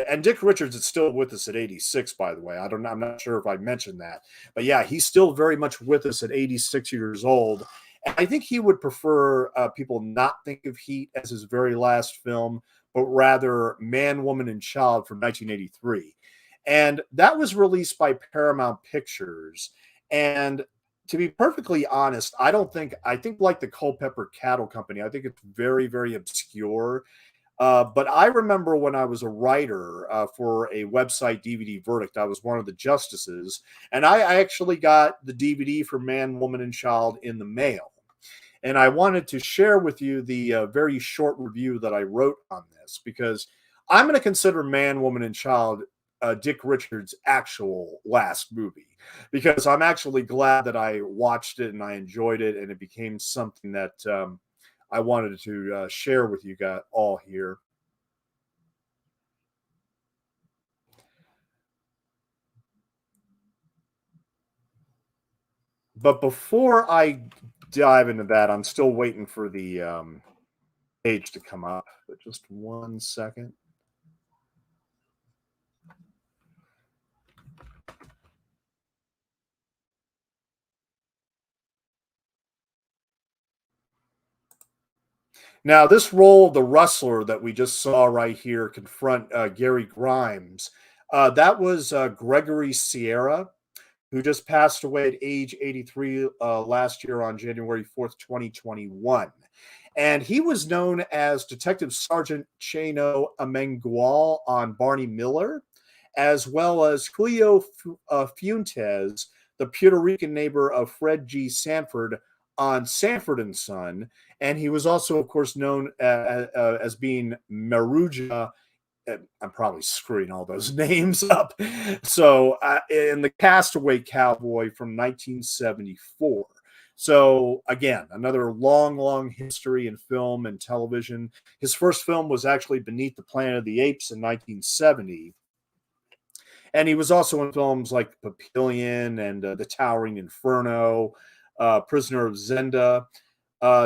And Dick Richards is still with us at 86, by the way. I'm not sure if I mentioned that. But yeah, he's still very much with us at 86 years old. And I think he would prefer people not think of Heat as his very last film, but rather Man, Woman, and Child from 1983. And that was released by Paramount Pictures. And to be perfectly honest, I think like the Culpepper Cattle Company, I think it's very, very obscure. But I remember when I was a writer for a website, DVD Verdict, I was one of the justices, and I actually got the DVD for Man, Woman, and Child in the mail. And I wanted to share with you the very short review that I wrote on this, because I'm going to consider Man, Woman, and Child Dick Richards' actual last movie, because I'm actually glad that I watched it and I enjoyed it, and it became something that I wanted to share with you guys all here. But before I dive into that, I'm still waiting for the page to come up. But just one second. Now, this role of the rustler that we just saw right here confront Gary Grimes, That was Gregory Sierra, who just passed away at age 83 last year on January 4th, 2021. And he was known as Detective Sergeant Chano Amengual on Barney Miller, as well as Julio Fuentes, the Puerto Rican neighbor of Fred G. Sanford on Sanford and Son. And he was also, of course, known as being Maruja. I'm probably screwing all those names up. So, in the Castaway Cowboy from 1974. So, again, another long, long history in film and television. His first film was actually Beneath the Planet of the Apes in 1970. And he was also in films like Papillion and The Towering Inferno, Prisoner of Zenda,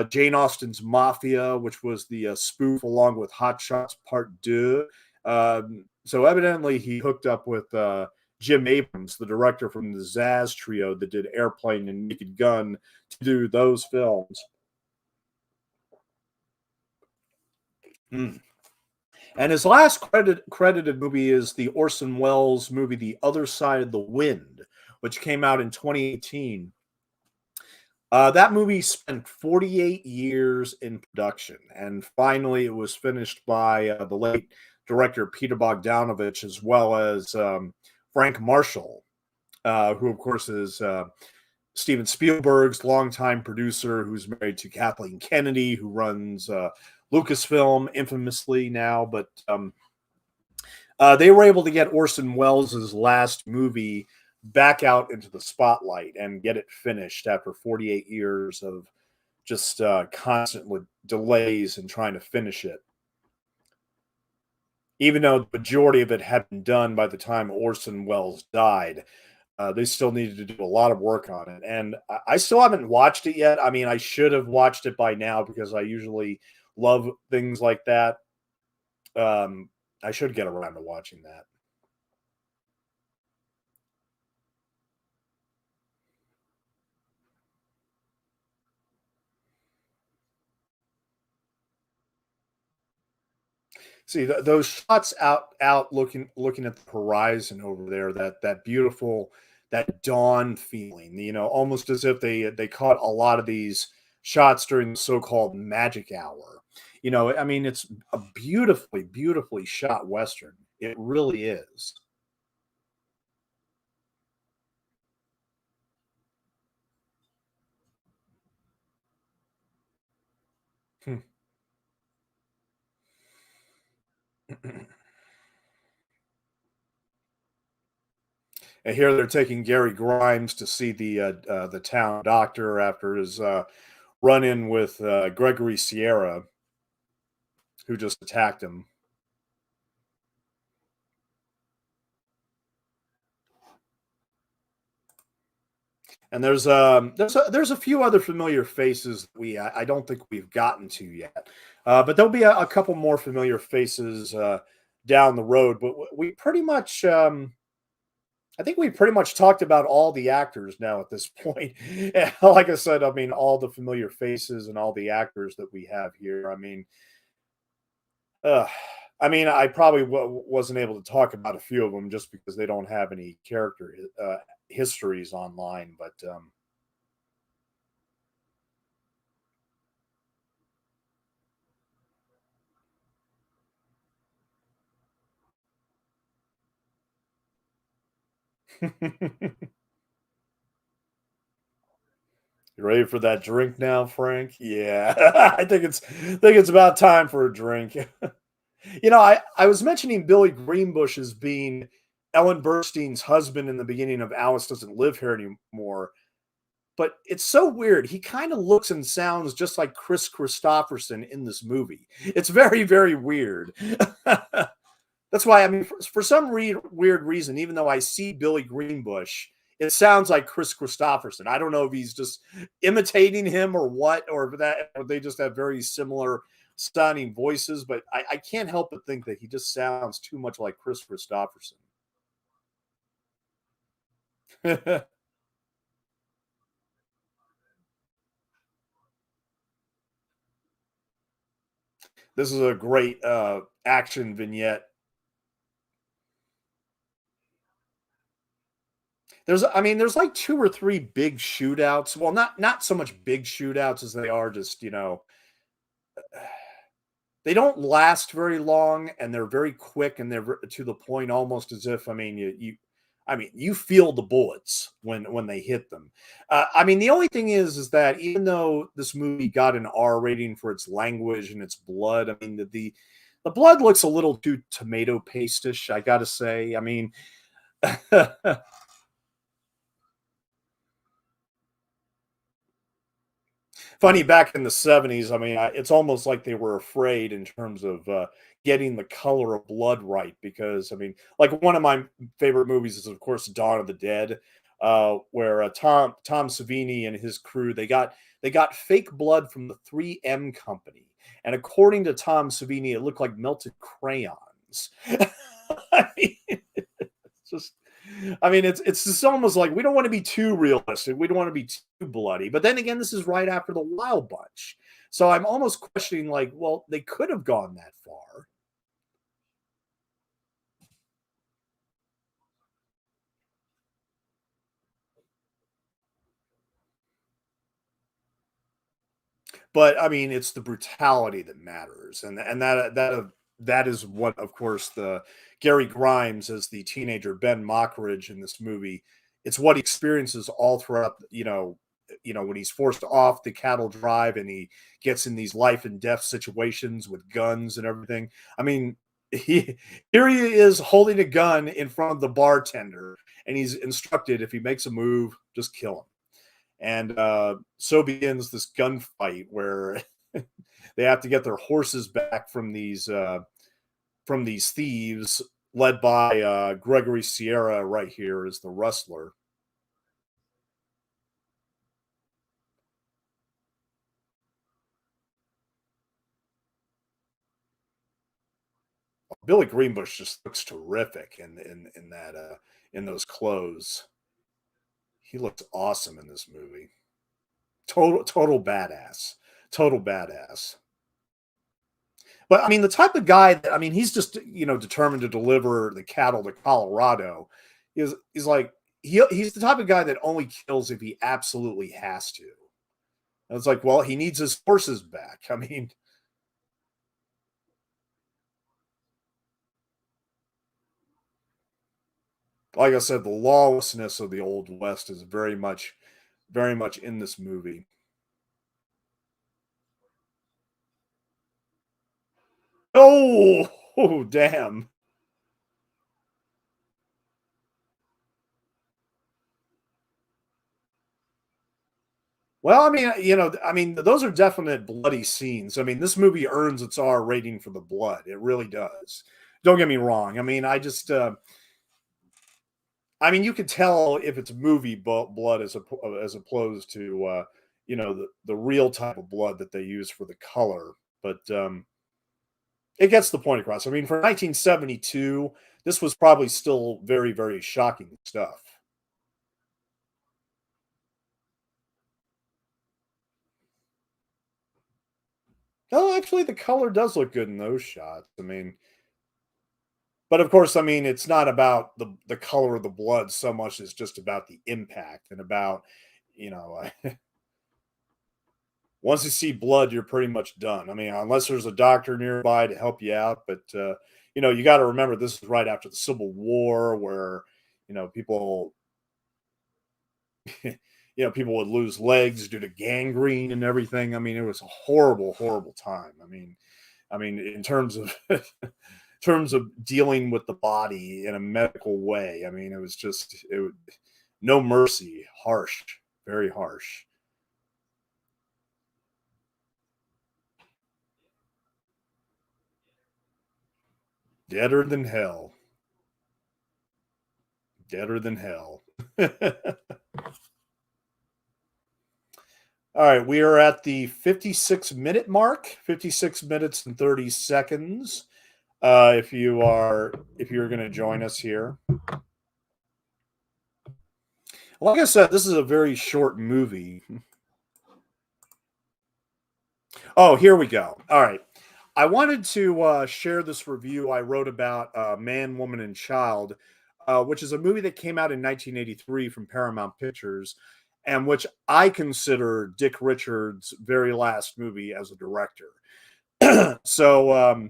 Jane Austen's Mafia, which was the spoof along with Hot Shots Part 2. So evidently he hooked up with Jim Abrams, the director from the Zaz Trio that did Airplane and Naked Gun, to do those films. Mm. And his last credited movie is the Orson Welles movie The Other Side of the Wind, which came out in 2018. That movie spent 48 years in production, and finally it was finished by the late director Peter Bogdanovich, as well as Frank Marshall, who, of course, is Steven Spielberg's longtime producer, who's married to Kathleen Kennedy, who runs Lucasfilm infamously now. But they were able to get Orson Welles' last movie back out into the spotlight and get it finished after 48 years of just constant delays in trying to finish it. Even though the majority of it had been done by the time Orson Welles died, they still needed to do a lot of work on it. And I still haven't watched it yet. I mean, I should have watched it by now because I usually love things like that. Um, I should get around to watching that. See those shots out looking at the horizon over there, that beautiful that dawn feeling, almost as if they caught a lot of these shots during the so-called magic hour. I mean, it's a beautifully, beautifully shot western. It really is. Hmm. And here they're taking Gary Grimes to see the town doctor after his run-in with Gregory Sierra, who just attacked him. And there's a few other familiar faces I don't think we've gotten to yet, but there'll be a couple more familiar faces down the road. But we pretty much I think we pretty much talked about all the actors now at this point. And like I said, I mean all the familiar faces and all the actors that we have here. Uh, I mean, I probably wasn't able to talk about a few of them just because they don't have any character histories online, but. You ready for that drink now, Frank? Yeah, I think it's about time for a drink. I was mentioning Billy Greenbush as being Ellen Burstyn's husband in the beginning of Alice Doesn't Live Here Anymore, but it's so weird. He kind of looks and sounds just like Chris Christopherson in this movie. It's very, very weird. That's why, I mean, for some weird reason, even though I see Billy Greenbush, it sounds like Chris Christopherson. I don't know if he's just imitating him or what, or they just have very similar sounding voices. But I can't help but think that he just sounds too much like Chris Christopherson. This is a great action vignette. there's like two or three big shootouts. Well, not so much big shootouts as they are just, they don't last very long, and they're very quick, and to the point, almost as if, you feel the bullets when they hit them. The only thing is that even though this movie got an R rating for its language and its blood, the blood looks a little too tomato pastish, I gotta say. Funny, back in the 70s, it's almost like they were afraid in terms of getting the color of blood right, because like, one of my favorite movies is, of course, Dawn of the Dead, where Tom Savini and his crew, they got fake blood from the 3M company, and according to Tom Savini, it looked like melted crayons. I mean, it's just it's just almost like we don't want to be too realistic. We don't want to be too bloody. But then again, this is right after the Wild Bunch. So I'm almost questioning, like, well, they could have gone that far. But it's the brutality that matters, and that is what, of course, the Gary Grimes as the teenager Ben Mockridge in this movie. It's what he experiences all throughout. When he's forced off the cattle drive and he gets in these life and death situations with guns and everything. He here he is holding a gun in front of the bartender, and he's instructed, if he makes a move, just kill him. And so begins this gunfight where they have to get their horses back from these thieves, led by Gregory Sierra. Right here is the rustler. Billy Greenbush just looks terrific in those clothes. He looks awesome in this movie. Total badass. Total badass. But the type of guy that, he's just, determined to deliver the cattle to Colorado. Is like, he's the type of guy that only kills if he absolutely has to. And it's like, well, he needs his horses back. Like I said, the lawlessness of the old west is very much in this movie. Oh, oh, damn. Well, those are definite bloody scenes. This movie earns its R rating for the blood. It really does. Don't get me wrong. you could tell if it's movie blood as opposed to, the real type of blood that they use for the color. But it gets the point across. For 1972, this was probably still very, very shocking stuff. Oh, actually, the color does look good in those shots. But of course, it's not about the color of the blood so much as just about the impact, and about, you know, once you see blood, you're pretty much done. Unless there's a doctor nearby to help you out. But you got to remember, this is right after the Civil War, where people, people would lose legs due to gangrene and everything. It was a horrible, horrible time. In terms of terms of dealing with the body in a medical way. It was just, no mercy, harsh, very harsh. Deader than hell. Deader than hell. All right, we are at the 56-minute mark, 56 minutes and 30 seconds. If you're going to join us here. Like I said, this is a very short movie. Oh, here we go. All right. I wanted to share this review I wrote about Man, Woman, and Child which is a movie that came out in 1983 from Paramount Pictures, and which I consider Dick Richards' very last movie as a director. So,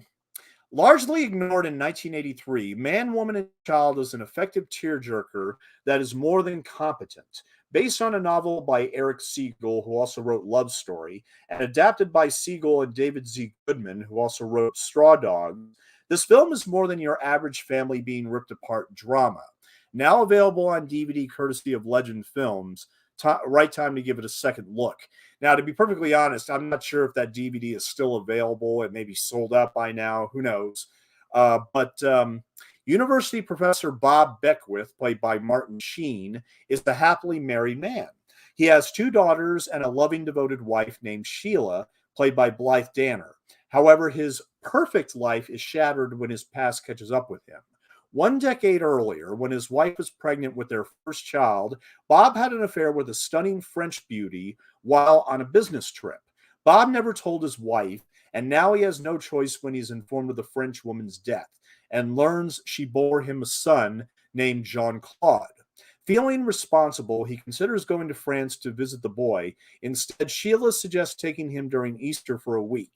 largely ignored in 1983, Man, Woman, and Child is an effective tearjerker that is more than competent. Based on a novel by Eric Siegel, who also wrote Love Story, and adapted by Siegel and David Z. Goodman, who also wrote Straw Dogs, this film is more than your average family being ripped apart drama. Now available on DVD courtesy of Legend Films, right time to give it a second look. Now, to be perfectly honest, I'm not sure if that DVD is still available. It may be sold out by now. Who knows? But University professor Bob Beckwith, played by Martin Sheen, is the happily married man. He has two daughters and a loving, devoted wife named Sheila, played by Blythe Danner. However, his perfect life is shattered when his past catches up with him. One decade earlier, when his wife was pregnant with their first child, Bob had an affair with a stunning French beauty while on a business trip. Bob never told his wife, and now he has no choice when he's informed of the French woman's death and learns she bore him a son named Jean Claude. Feeling responsible, he considers going to France to visit the boy. Instead, Sheila suggests taking him during Easter for a week.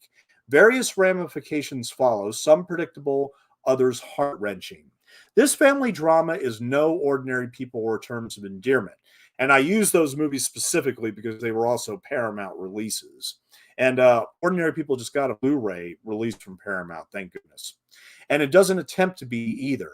Various ramifications follow, some predictable, others heart-wrenching. This family drama is no ordinary people or terms of endearment. And I use those movies specifically because they were also Paramount releases. And Ordinary People just got a Blu-ray released from Paramount, thank goodness. And it doesn't attempt to be either.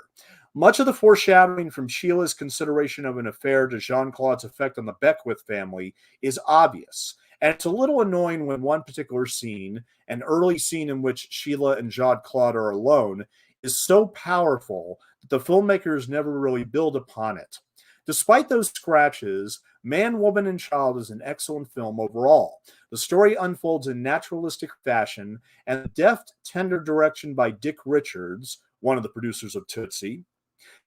Much of the foreshadowing from Sheila's consideration of an affair to Jean-Claude's effect on the Beckwith family is obvious. And it's a little annoying when one particular scene, an early scene in which Sheila and Jean-Claude are alone, is so powerful that the filmmakers never really build upon it. Despite those scratches, Man, Woman, and Child is an excellent film overall. The story unfolds in naturalistic fashion, and the deft, tender direction by Dick Richards, one of the producers of Tootsie,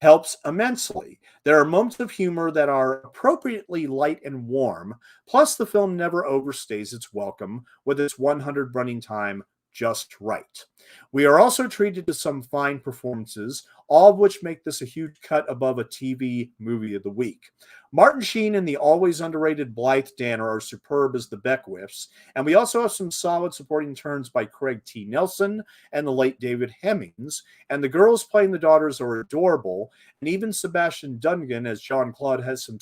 helps immensely. There are moments of humor that are appropriately light and warm, plus the film never overstays its welcome with its 100 running time just right. We are also treated to some fine performances, all of which make this a huge cut above a TV movie of the week. Martin Sheen and the always underrated Blythe Danner are superb as the Beckwiths, and we also have some solid supporting turns by Craig T. Nelson and the late David Hemmings, and the girls playing the daughters are adorable, and even Sebastian Dungan as Jean-Claude has some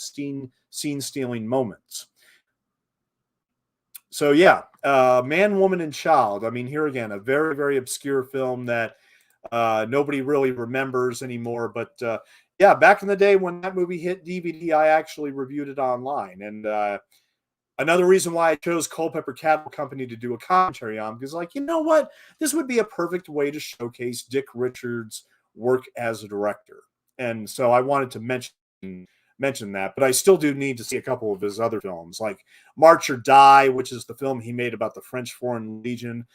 scene-stealing moments. So yeah, Man, Woman, and Child. I mean, here again, a very, very obscure film that nobody really remembers anymore. But yeah, back in the day when that movie hit DVD, I actually reviewed it online. And another reason why I chose Culpepper Cattle Company to do a commentary on, because like, you know what? This would be a perfect way to showcase Dick Richards' work as a director. And so I wanted to mention that, but I still do need to see a couple of his other films, like March or Die, which is the film he made about the French Foreign Legion.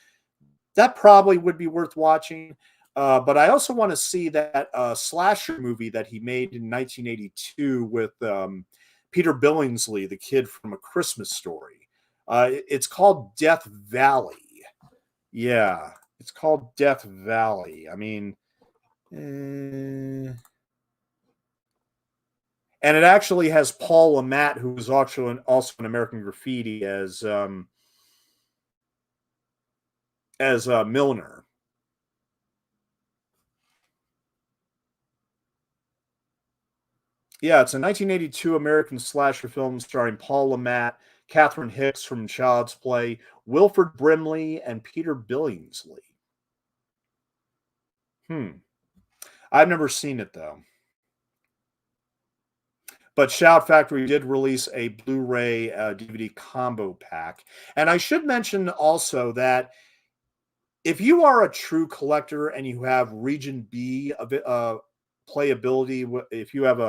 That probably would be worth watching. But I also want to see that slasher movie that he made in 1982 with Peter Billingsley, the kid from A Christmas Story. It's called Death Valley. Yeah, it's called Death Valley. I mean, and it actually has Paul Lamont, who was also in American Graffiti, as Milner. Yeah, it's a 1982 American slasher film starring Paul Lamont, Catherine Hicks from Child's Play, Wilford Brimley, and Peter Billingsley. I've never seen it, though. But Shout Factory did release a Blu-ray DVD combo pack. And I should mention also that if you are a true collector and you have Region B playability, if you have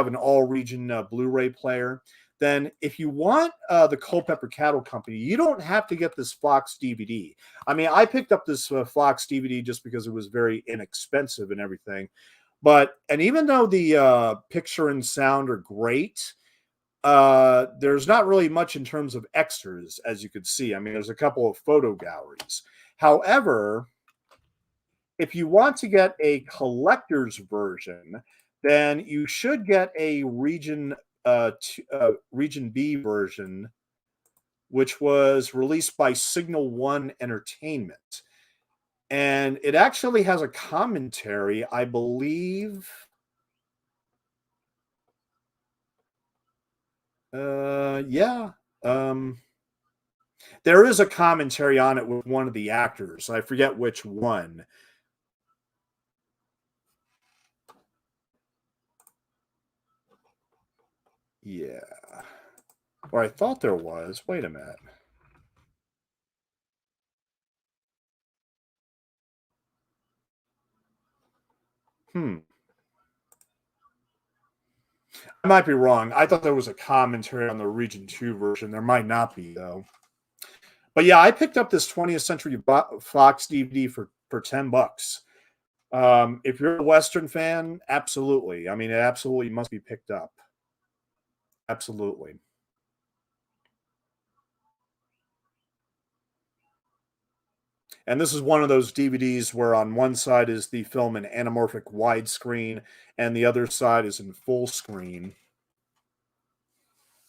an all-region Blu-ray player, then if you want the Culpepper Cattle Company, you don't have to get this Fox DVD. I mean, I picked up this Fox DVD just because it was very inexpensive and everything. And even though the picture and sound are great, there's not really much in terms of extras, as you could see. I mean, there's a couple of photo galleries. However, if you want to get a collector's version, then you should get a region B version, which was released by Signal One Entertainment. And it actually has a commentary, I believe. Yeah. Um, there is a commentary on it with one of the actors. I forget which one. Yeah. Or I thought there was. Wait a minute. Hmm. I might be wrong. I thought there was a commentary on the Region 2 version. There might not be, though. But yeah, I picked up this 20th Century Fox DVD for 10 bucks. If you're a Western fan, absolutely. I mean, it absolutely must be picked up. Absolutely. And this is one of those DVDs where on one side is the film in anamorphic widescreen and the other side is in full screen.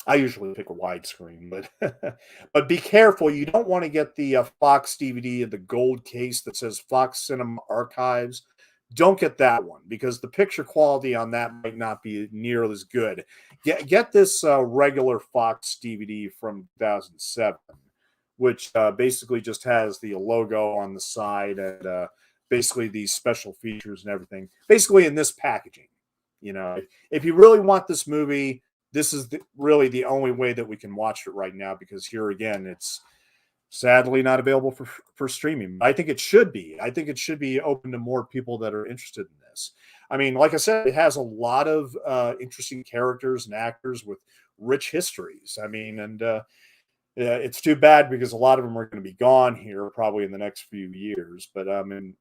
I usually pick a widescreen, but but be careful. You don't want to get the Fox DVD in the gold case that says Fox Cinema Archives. Don't get that one because the picture quality on that might not be nearly as good. Get this regular Fox DVD from 2007, which basically just has the logo on the side and basically these special features and everything. Basically in this packaging. You know, if you really want this movie, this is really the only way that we can watch it right now because here again, it's sadly not available for streaming. I think it should be. I think it should be open to more people that are interested in this. I mean, like I said, it has a lot of interesting characters and actors with rich histories. I mean, and yeah, it's too bad because a lot of them are going to be gone here probably in the next few years. But I mean,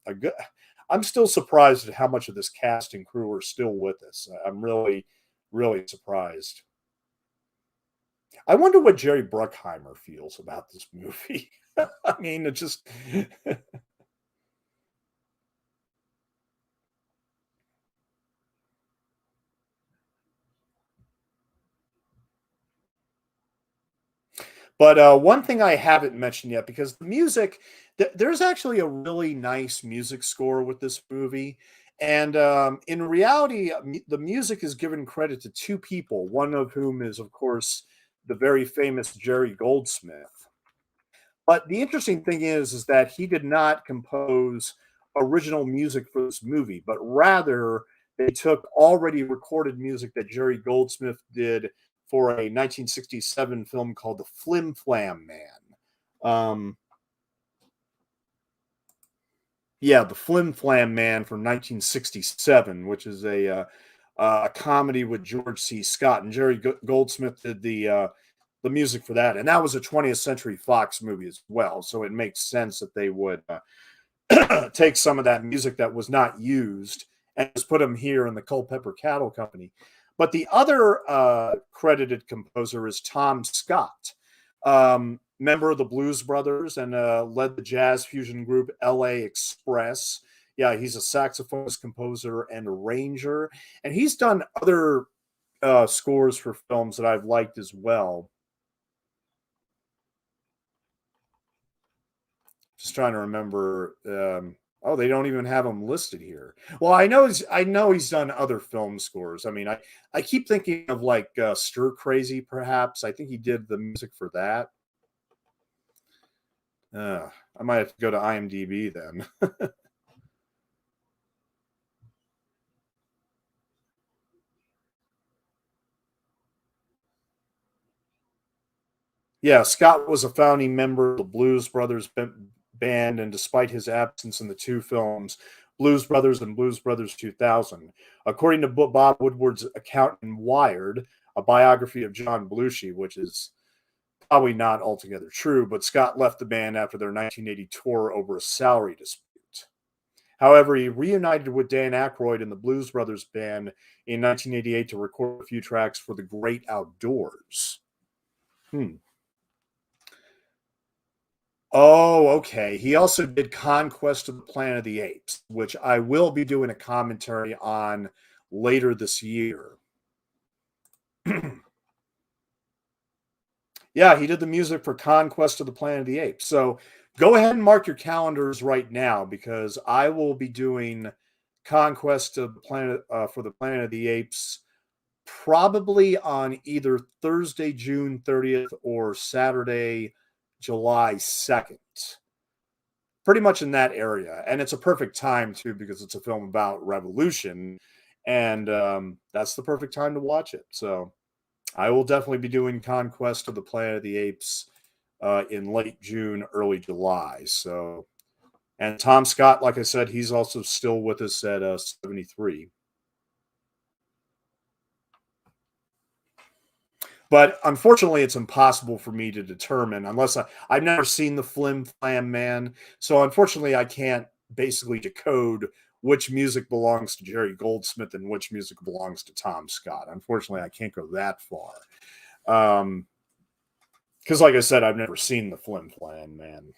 I'm still surprised at how much of this cast and crew are still with us. I'm really, really surprised. I wonder what Jerry Bruckheimer feels about this movie. I mean, it just But one thing I haven't mentioned yet, because the music, there's actually a really nice music score with this movie. And in reality, the music is given credit to two people, one of whom is, of course, the very famous Jerry Goldsmith. But the interesting thing is that he did not compose original music for this movie, but rather they took already recorded music that Jerry Goldsmith did for a 1967 film called The Flim Flam Man. Um, yeah, The Flim Flam Man from 1967, which is a comedy with George C. Scott, and Jerry Goldsmith did the music for that, and that was a 20th Century Fox movie as well. So it makes sense that they would take some of that music that was not used and just put them here in the Culpepper Cattle Company. But the other credited composer is Tom Scott, member of the Blues Brothers and led the jazz fusion group LA Express. Yeah, he's a saxophonist, composer, and arranger, and he's done other scores for films that I've liked as well. Just trying to remember. Oh, they don't even have him listed here. Well, I know he's done other film scores. I mean, I keep thinking of like Stir Crazy, perhaps. I think he did the music for that. I might have to go to IMDb then. Yeah, Scott was a founding member of the Blues Brothers band, and despite his absence in the two films, Blues Brothers and Blues Brothers 2000, according to Bob Woodward's account in Wired, a biography of John Belushi, which is probably not altogether true, but Scott left the band after their 1980 tour over a salary dispute. However, he reunited with Dan Aykroyd in the Blues Brothers band in 1988 to record a few tracks for The Great Outdoors. Hmm. Oh, okay. He also did Conquest of the Planet of the Apes, which I will be doing a commentary on later this year. Yeah, he did the music for Conquest of the Planet of the Apes. So go ahead and mark your calendars right now, because I will be doing Conquest of the Planet for the Planet of the Apes probably on either Thursday, June 30th or Saturday, July 2nd. Pretty much in that area. And it's a perfect time, too, because it's a film about revolution. And that's the perfect time to watch it. So I will definitely be doing Conquest of the Planet of the Apes in late June, early July. So, and Tom Scott, like I said, he's also still with us at 73. But unfortunately, it's impossible for me to determine unless I've never seen the Flim Flam Man. So unfortunately, I can't basically decode which music belongs to Jerry Goldsmith and which music belongs to Tom Scott. Unfortunately, I can't go that far. Because, like I said, I've never seen the Flim Flam Man.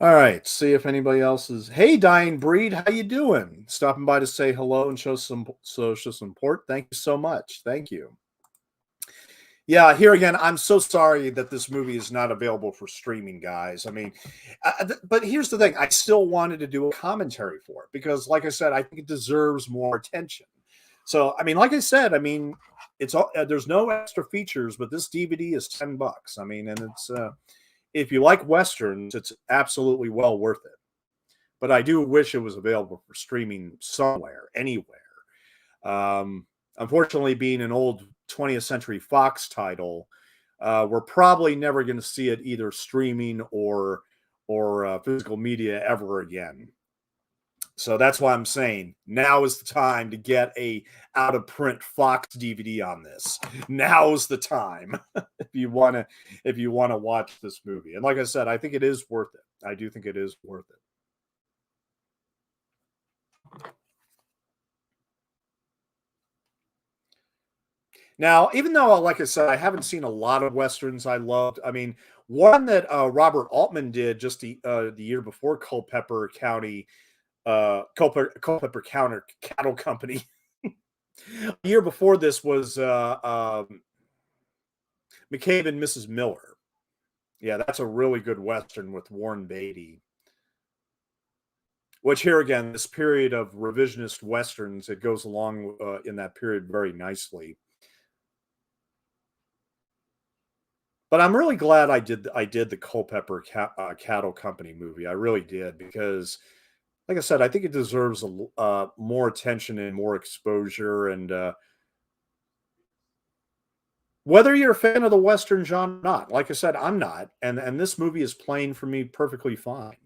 All right, see if anybody else is. Hey, Dying Breed, how you doing? Stopping by to say hello and show some social support. Thank you so much. Thank you. Yeah, here again, I'm so sorry that this movie is not available for streaming, guys. I mean, but here's the thing: I still wanted to do a commentary for it because, like I said, I think it deserves more attention. So, I mean, like I said, I mean, it's all there's no extra features, but this DVD is $10. I mean, and it's if you like westerns, it's absolutely well worth it. But I do wish it was available for streaming somewhere, anywhere. Unfortunately, being an old 20th Century Fox title, we're probably never going to see it either streaming or physical media ever again. So that's why I'm saying now is the time to get a out of print Fox DVD on this. Now's the time if you want to watch this movie. And like I said, I think it is worth it. I do think it is worth it. Now, even though, like I said, I haven't seen a lot of westerns I loved. I mean, one that Robert Altman did just the year before Culpepper County, Culpepper Counter Cattle Company. The year before this was McCabe and Mrs. Miller. Yeah, that's a really good western with Warren Beatty. Which here again, this period of revisionist westerns, it goes along in that period very nicely. But I'm really glad I did the Culpepper Cattle Company movie. I really did because, like I said, I think it deserves more attention and more exposure. And whether you're a fan of the Western genre or not, like I said, I'm not, and this movie is playing for me perfectly fine.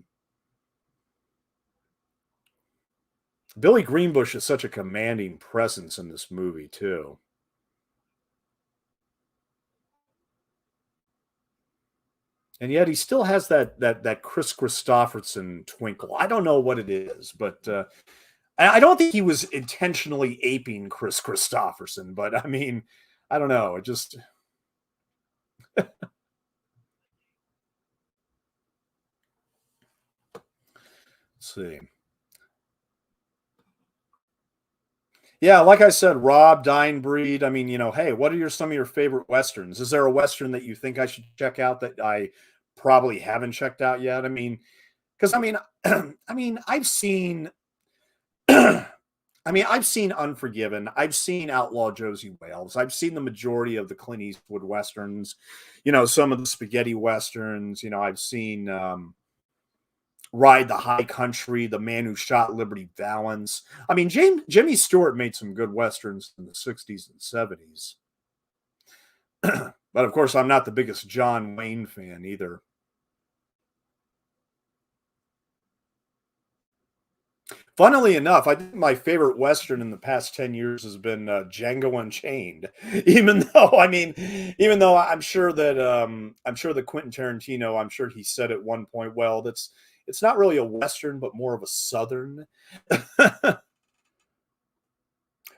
Billy Greenbush is such a commanding presence in this movie too. And yet he still has that Chris Christopherson twinkle. I don't know what it is, but I don't think he was intentionally aping Chris Christopherson. But I mean, I don't know. It just let's see. Yeah, like I said, Rob, Dying Breed. I mean, hey, what are some of your favorite westerns? Is there a western that you think I should check out that I probably haven't checked out yet? I mean, because I mean, I mean, I've seen I mean, I've seen Unforgiven. I've seen Outlaw Josie Wales. I've seen the majority of the Clint Eastwood westerns. Some of the spaghetti westerns. I've seen Ride the High Country, The Man Who Shot Liberty Valance. I mean, Jimmy Stewart made some good westerns in the '60s and '70s. But of course, I'm not the biggest John Wayne fan either. Funnily enough, I think my favorite Western in the past 10 years has been Django Unchained. Even though I'm sure that Quentin Tarantino, I'm sure he said at one point, well, it's not really a Western, but more of a Southern.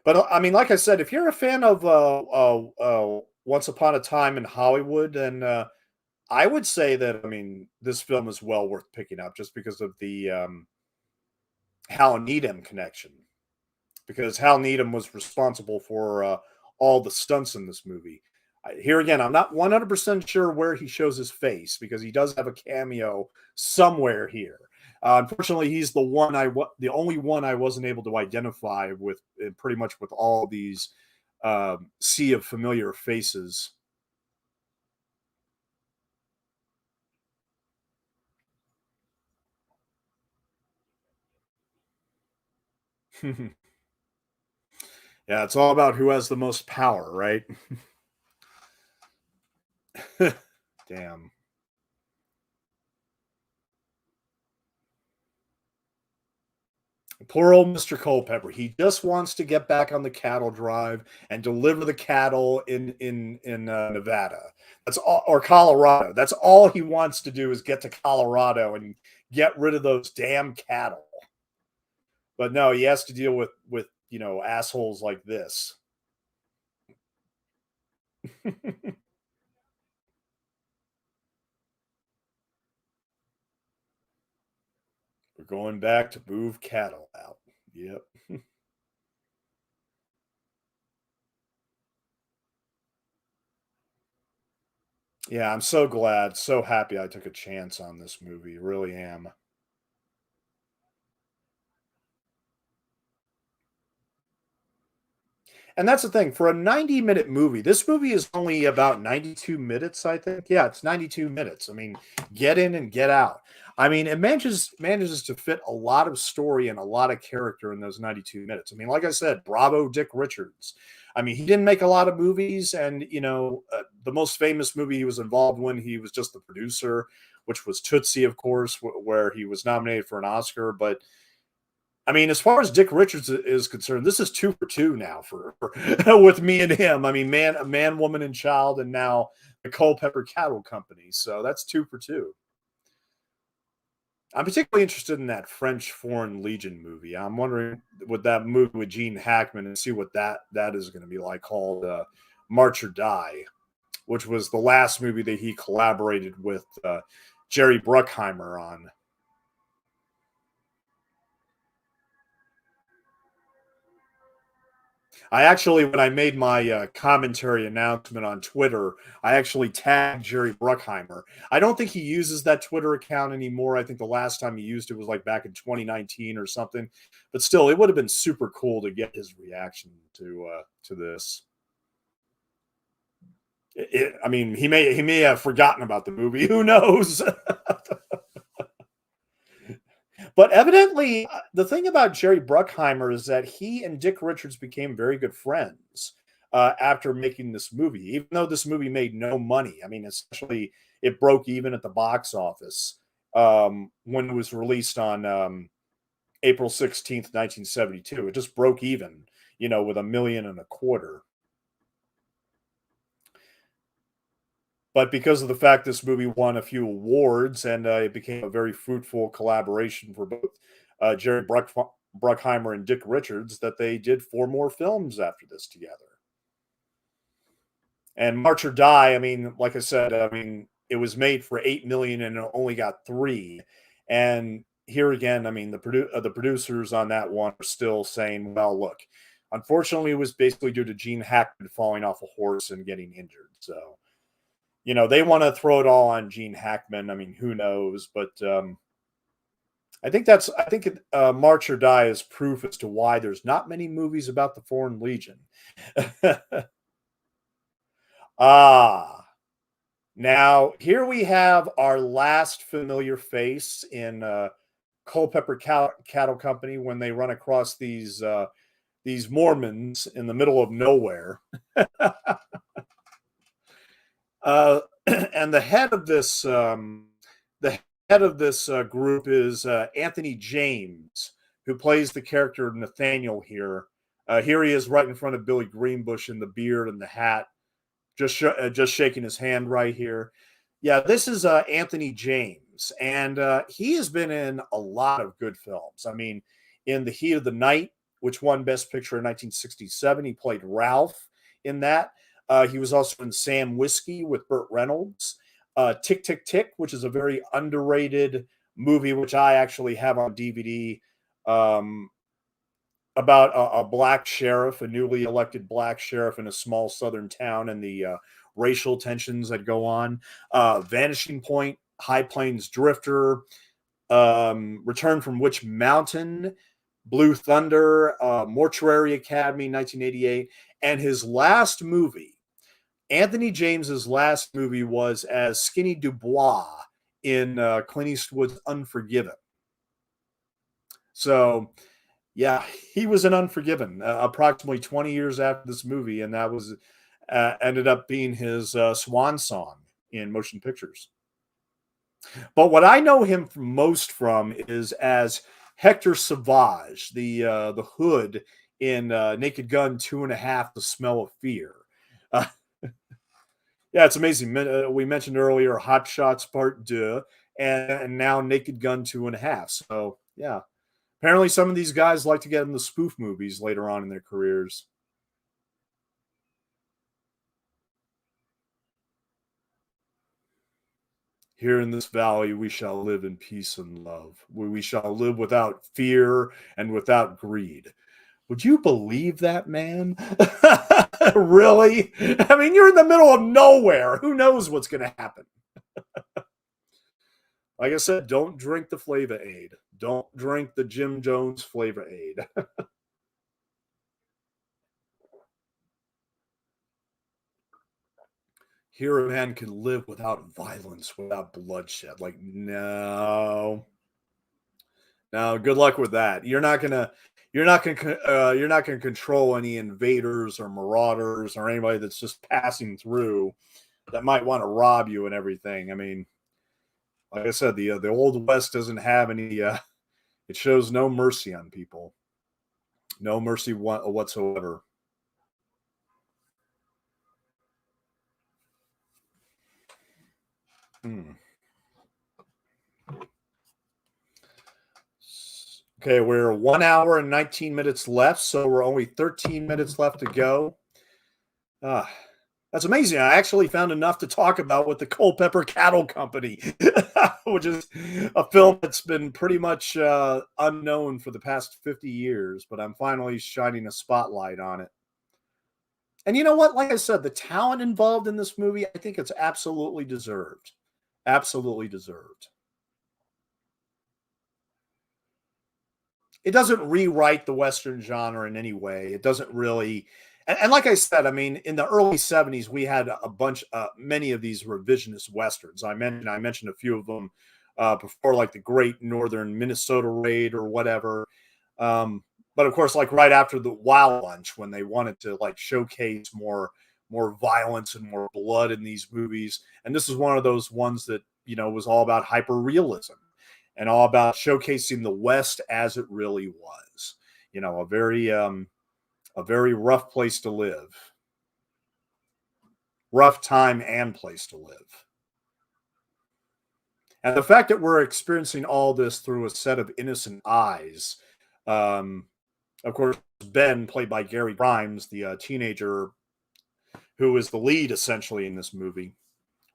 But But I mean, like I said, if you're a fan of Once Upon a Time in Hollywood, then I would say that I mean this film is well worth picking up just because of the Hal Needham connection. Because Hal Needham was responsible for all the stunts in this movie. Here again, I'm not 100% sure where he shows his face because he does have a cameo somewhere here. Unfortunately, he's the only one I wasn't able to identify with pretty much with all these sea of familiar faces. Yeah, it's all about who has the most power, right? Damn. Poor old Mr. Culpepper. He just wants to get back on the cattle drive and deliver the cattle in Nevada. That's all, or Colorado. That's all he wants to do is get to Colorado and get rid of those damn cattle. But no, he has to deal with assholes like this. We're going back to move cattle out. Yep. Yeah, I'm so glad, so happy I took a chance on this movie. Really am. And that's the thing for a 90-minute movie. This movie is only about 92 minutes, I think. Yeah, it's 92 minutes. I mean, get in and get out. I mean, it manages to fit a lot of story and a lot of character in those 92 minutes. I mean, like I said, bravo Dick Richards. I mean, he didn't make a lot of movies, and the most famous movie he was involved when he was just the producer, which was Tootsie, of course, where he was nominated for an Oscar. But I mean, as far as Dick Richards is concerned, this is 2 for 2 now for with me and him. I mean, man, woman, and child, and now the Culpepper Cattle Company. So that's 2 for 2. I'm particularly interested in that French Foreign Legion movie. I'm wondering with that movie with Gene Hackman and see what that is going to be like, called March or Die, which was the last movie that he collaborated with Jerry Bruckheimer on. I actually, when I made my commentary announcement on Twitter, I actually tagged Jerry Bruckheimer. I don't think he uses that Twitter account anymore. I think the last time he used it was like back in 2019 or something. But still, it would have been super cool to get his reaction to this. I mean, he may have forgotten about the movie. Who knows? But evidently, the thing about Jerry Bruckheimer is that he and Dick Richards became very good friends after making this movie, even though this movie made no money. I mean, essentially, it broke even at the box office when it was released on April 16th, 1972. It just broke even, with 1.25 million. But because of the fact this movie won a few awards and it became a very fruitful collaboration for both Jerry Bruckheimer and Dick Richards, that they did 4 more films after this together. And March or Die, I mean, like I said, I mean, it was made for 8 million and it only got 3. And here again, I mean, the producers on that one are still saying, well, look, unfortunately, it was basically due to Gene Hackman falling off a horse and getting injured. So they want to throw it all on Gene Hackman. I mean, who knows? But I think March or Die is proof as to why there's not many movies about the Foreign Legion. Ah, now here we have our last familiar face in Culpepper Cattle Company when they run across these Mormons in the middle of nowhere. And the head of this group is Anthony James, who plays the character Nathaniel here. Here he is right in front of Billy Greenbush in the beard and the hat, just shaking his hand right here. Yeah, this is Anthony James, and he has been in a lot of good films. I mean, in The Heat of the Night, which won Best Picture in 1967. He played Ralph in that. He was also in Sam Whiskey with Burt Reynolds. Tick, Tick, Tick, which is a very underrated movie, which I actually have on DVD, about a black sheriff, a newly elected black sheriff in a small southern town, and the racial tensions that go on. Vanishing Point, High Plains Drifter, Return from Witch Mountain, Blue Thunder, Mortuary Academy, 1988, and his last movie, Anthony James's last movie, was as Skinny Dubois in Clint Eastwood's Unforgiven. So, yeah, he was in Unforgiven approximately 20 years after this movie, and that was ended up being his swan song in motion pictures. But what I know him most from is as Hector Savage, the hood in Naked Gun 2.5: The Smell of Fear. Uh, yeah, it's amazing. We mentioned earlier Hot Shots Part 2, and now Naked Gun 2.5. So, yeah. Apparently, some of these guys like to get into spoof movies later on in their careers. Here in this valley, we shall live in peace and love. We shall live without fear and without greed. Would you believe that, man? Really? I mean, you're in the middle of nowhere. Who knows what's going to happen? Like I said, don't drink the Flavor Aid. Don't drink the Jim Jones Flavor Aid. Here a man can live without violence, without bloodshed. Like, no. No, good luck with that. You're not gonna control any invaders or marauders or anybody that's just passing through that might want to rob you and everything. I mean, like I said, the old West doesn't have any. It shows no mercy on people, no mercy whatsoever. Hmm. Okay, we're 1 hour and 19 minutes left, so we're only 13 minutes left to go. Ah, that's amazing. I actually found enough to talk about with the Culpepper Cattle Company, which is a film that's been pretty much unknown for the past 50 years, but I'm finally shining a spotlight on it. And you know what? Like I said, the talent involved in this movie, I think it's absolutely deserved. Absolutely deserved. It doesn't rewrite the Western genre in any way. It doesn't really, and like I said, I mean, in the early '70s, we had a bunch, many of these revisionist westerns. I mentioned a few of them before, like the Great Northern Minnesota Raid or whatever. But of course, like right after the Wild Bunch, when they wanted to like showcase more violence and more blood in these movies, and this is one of those ones that was all about hyper realism and all about showcasing the West as it really was. A very rough place to live, rough time and place to live. And the fact that we're experiencing all this through a set of innocent eyes, um, of course, Ben, played by Gary Grimes, the teenager who is the lead essentially in this movie,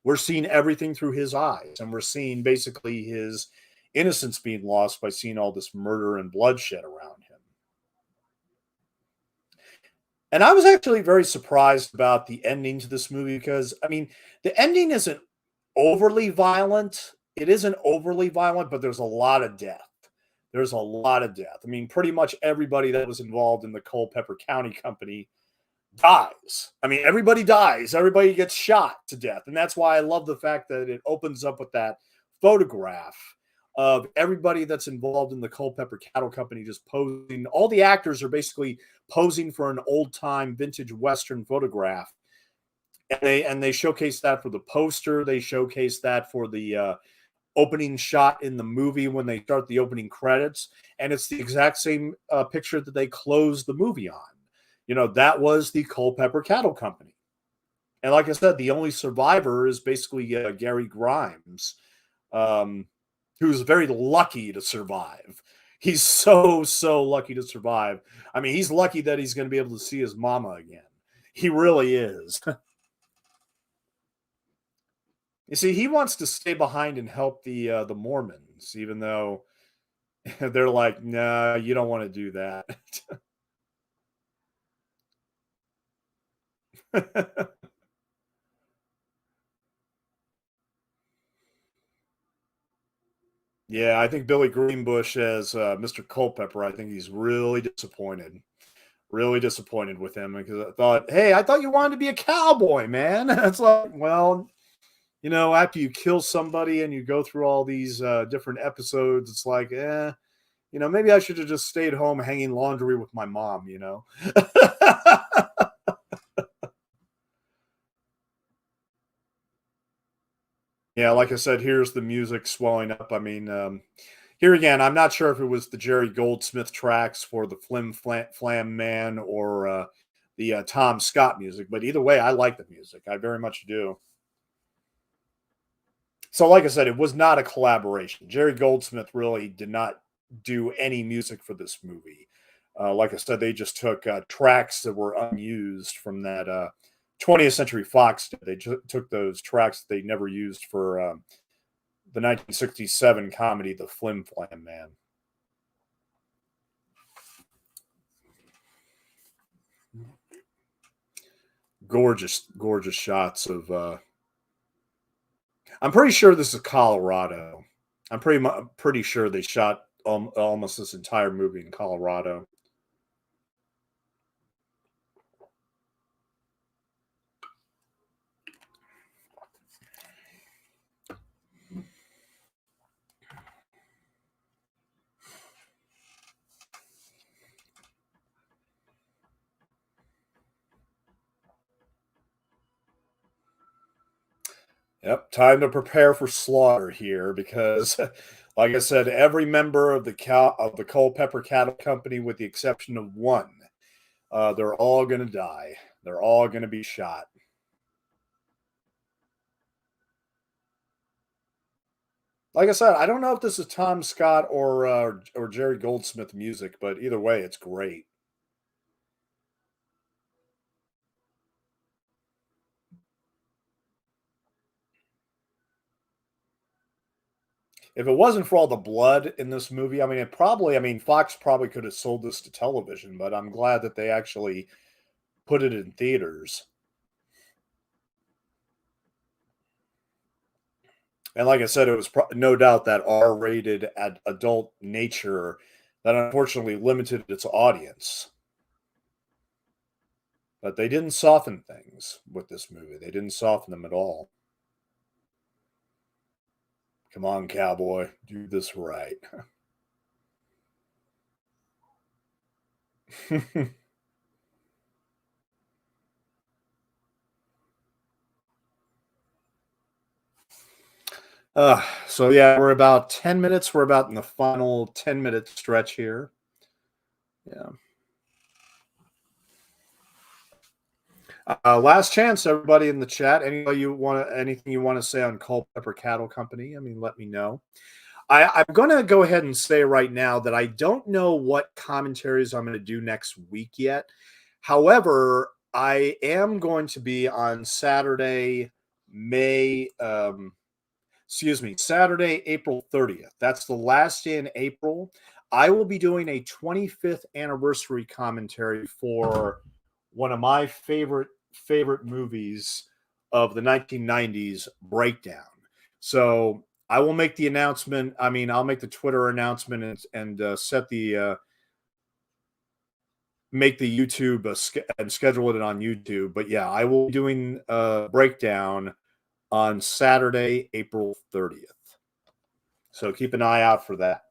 we're seeing everything through his eyes, and we're seeing basically his innocence being lost by seeing all this murder and bloodshed around him. And I was actually very surprised about the ending to this movie because, I mean, the ending isn't overly violent. It isn't overly violent, but there's a lot of death. There's a lot of death. I mean, pretty much everybody that was involved in the Culpeper County Company dies. I mean, everybody dies. Everybody gets shot to death. And that's why I love the fact that it opens up with that photograph of everybody that's involved in the Culpepper Cattle Company just posing. All the actors are basically posing for an old-time vintage Western photograph. And they showcase that for the poster. They showcase that for the opening shot in the movie when they start the opening credits. And it's the exact same picture that they close the movie on. That was the Culpepper Cattle Company. And like I said, the only survivor is basically Gary Grimes, who's very lucky to survive. He's so lucky to survive. I mean, he's lucky that he's going to be able to see his mama again. He really is. You see, he wants to stay behind and help the Mormons, even though they're like, "Nah, you don't want to do that." Yeah, I think Billy Greenbush as Mr. Culpepper. I think he's really disappointed with him because I thought, "Hey, I thought you wanted to be a cowboy, man." It's like, well, after you kill somebody and you go through all these different episodes, it's like, maybe I should have just stayed home hanging laundry with my mom. Yeah, like I said, here's the music swelling up. I mean, here again, I'm not sure if it was the Jerry Goldsmith tracks for the Flam Man or the Tom Scott music, but either way, I like the music. I very much do. So, like I said, it was not a collaboration. Jerry Goldsmith really did not do any music for this movie. Like I said, they just took tracks that were unused from that 20th Century Fox. They took those tracks that they never used for the 1967 comedy, The Flim Flam Man. Gorgeous, gorgeous shots of. I'm pretty sure this is Colorado. I'm pretty sure they shot almost this entire movie in Colorado. Yep, time to prepare for slaughter here because, like I said, every member of the Culpepper Cattle Company, with the exception of one, they're all going to die. They're all going to be shot. Like I said, I don't know if this is Tom Scott or Jerry Goldsmith music, but either way, it's great. If it wasn't for all the blood in this movie, I mean, Fox probably could have sold this to television, but I'm glad that they actually put it in theaters. And like I said, it was no doubt that R-rated adult nature that unfortunately limited its audience. But they didn't soften things with this movie. They didn't soften them at all. Come on, cowboy, do this right. So yeah, we're about 10 minutes. We're about in the final 10-minute stretch here. Yeah. Last chance, everybody in the chat. Anything you want to say on Culpepper Cattle Company? I mean, let me know. I'm going to go ahead and say right now that I don't know what commentaries I'm going to do next week yet. However, I am going to be on Saturday, Saturday, April 30th. That's the last day in April. I will be doing a 25th anniversary commentary for one of my favorite movies of the 1990s, Breakdown. So I will make the announcement. I mean, I'll make the Twitter announcement and set the make the YouTube and schedule it on YouTube. But yeah, I will be doing a breakdown on Saturday, April 30th. So keep an eye out for that.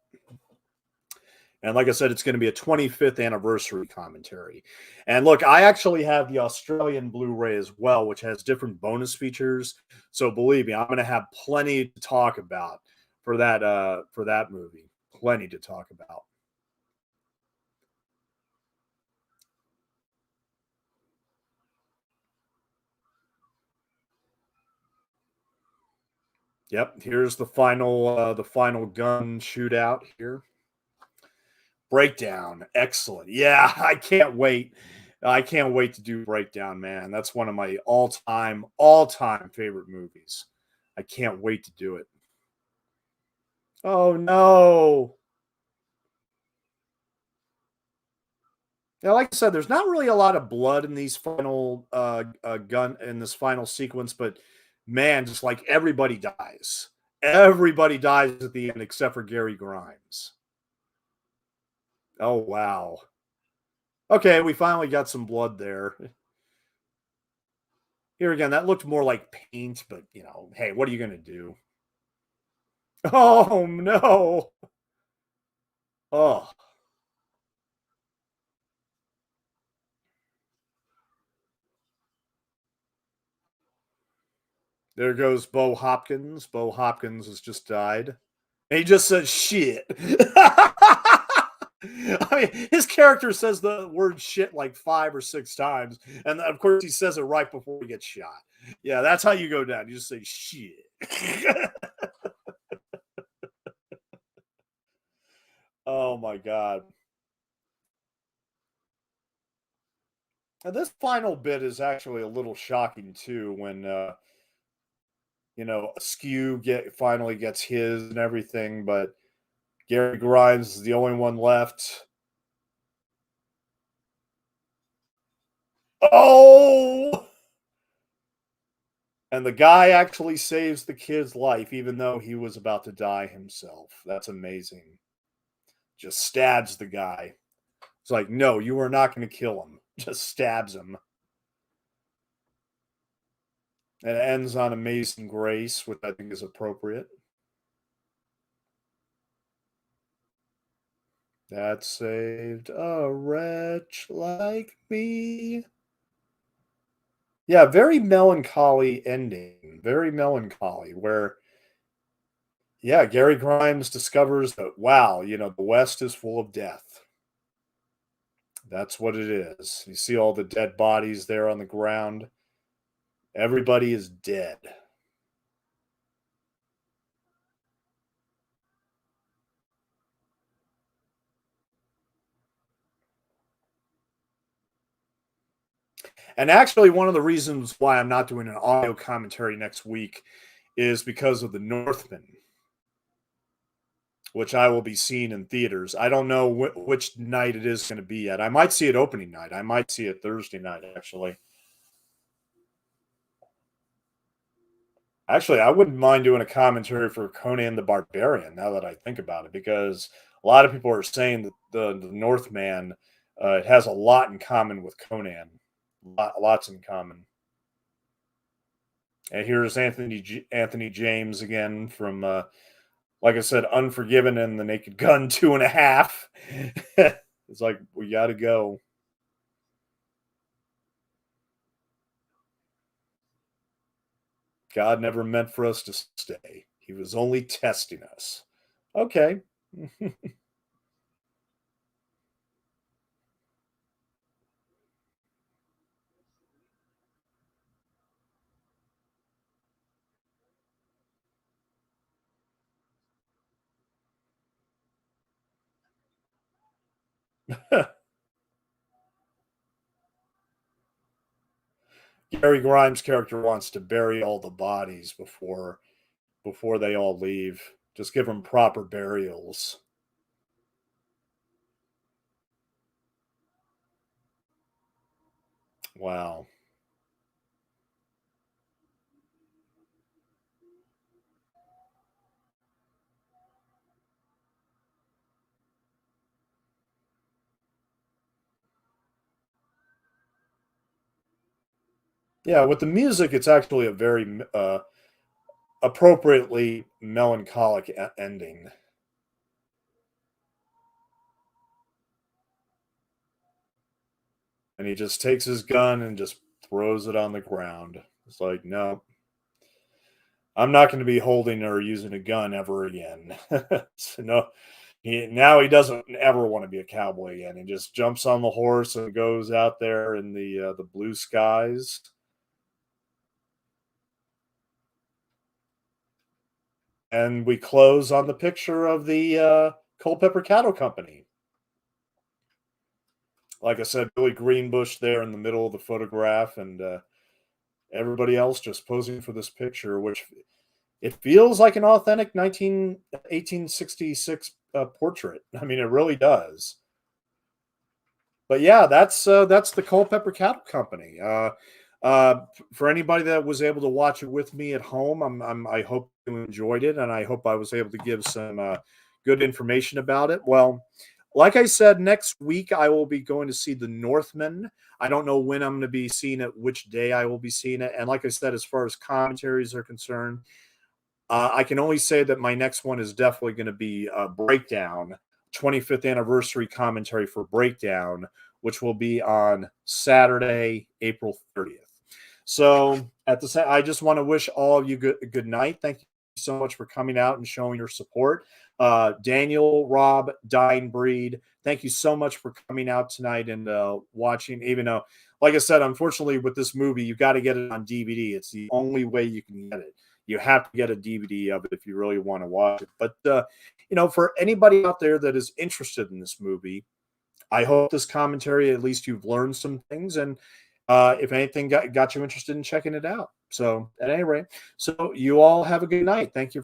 And like I said, it's going to be a 25th anniversary commentary. And look, I actually have the Australian Blu-ray as well, which has different bonus features. So believe me, I'm going to have plenty to talk about for that movie. Plenty to talk about. Yep, here's the final gun shootout here. Breakdown, excellent. Yeah, I can't wait. I can't wait to do Breakdown, man. That's one of my all-time favorite movies. I can't wait to do it. Oh no. Now, like I said, there's not really a lot of blood in these final gun in this final sequence, but man, just like everybody dies. Everybody dies at the end except for Gary Grimes. Oh wow. Okay, we finally got some blood there. Here again, that looked more like paint, but hey, what are you gonna do? Oh no. Oh, there goes Bo Hopkins. Bo Hopkins has just died. And he just says shit. I mean, his character says the word shit like 5 or 6 times, and of course he says it right before he gets shot. Yeah, that's how you go down. You just say shit. Oh my god. And this final bit is actually a little shocking too when Askew finally gets his and everything, but Gary Grimes is the only one left. Oh! And the guy actually saves the kid's life, even though he was about to die himself. That's amazing. Just stabs the guy. It's like, no, you are not going to kill him. Just stabs him. And it ends on Amazing Grace, which I think is appropriate. That saved a wretch like me. Yeah, very melancholy ending. Very melancholy, where, yeah, Gary Grimes discovers that, wow, the West is full of death. That's what it is. You see all the dead bodies there on the ground. Everybody is dead. And actually, one of the reasons why I'm not doing an audio commentary next week is because of The Northman, which I will be seeing in theaters. I don't know which night it is going to be yet. I might see it opening night. I might see it Thursday night, actually. Actually, I wouldn't mind doing a commentary for Conan the Barbarian now that I think about it, because a lot of people are saying that the Northman it has a lot in common with Conan. Lots in common. And here's Anthony James again from, like I said, Unforgiven and The Naked Gun 2.5. It's like, we got to go. God never meant for us to stay. He was only testing us. Okay. Gary Grimes' character wants to bury all the bodies before they all leave. Just give them proper burials. Wow. Yeah, with the music, it's actually a very appropriately melancholic ending. And he just takes his gun and just throws it on the ground. It's like, no, I'm not going to be holding or using a gun ever again. So no, now he doesn't ever want to be a cowboy again. He just jumps on the horse and goes out there in the blue skies. And we close on the picture of the Culpepper Cattle Company. Like I said, Billy Greenbush there in the middle of the photograph, and everybody else just posing for this picture, which it feels like an authentic 1866 portrait. I mean, it really does. But yeah, that's the Culpepper Cattle Company. For anybody that was able to watch it with me at home, I hope you enjoyed it, and I hope I was able to give some good information about it. Well, like I said, next week I will be going to see The Northman. I don't know when I'm going to be seeing it, which day I will be seeing it, and like I said, as far as commentaries are concerned, I can only say that my next one is definitely going to be Breakdown, 25th anniversary commentary for Breakdown, which will be on Saturday, April 30th. So at the same, I just want to wish all of you good night. Thank you so much for coming out and showing your support. Daniel, Rob, Dying Breed, thank you so much for coming out tonight and watching. Even though, like I said, unfortunately with this movie, you got to get it on DVD. It's the only way you can get it. You have to get a DVD of it if you really want to watch it. But for anybody out there that is interested in this movie, I hope this commentary, at least you've learned some things, and if anything got you interested in checking it out. So at any rate, so you all have a good night. Thank you.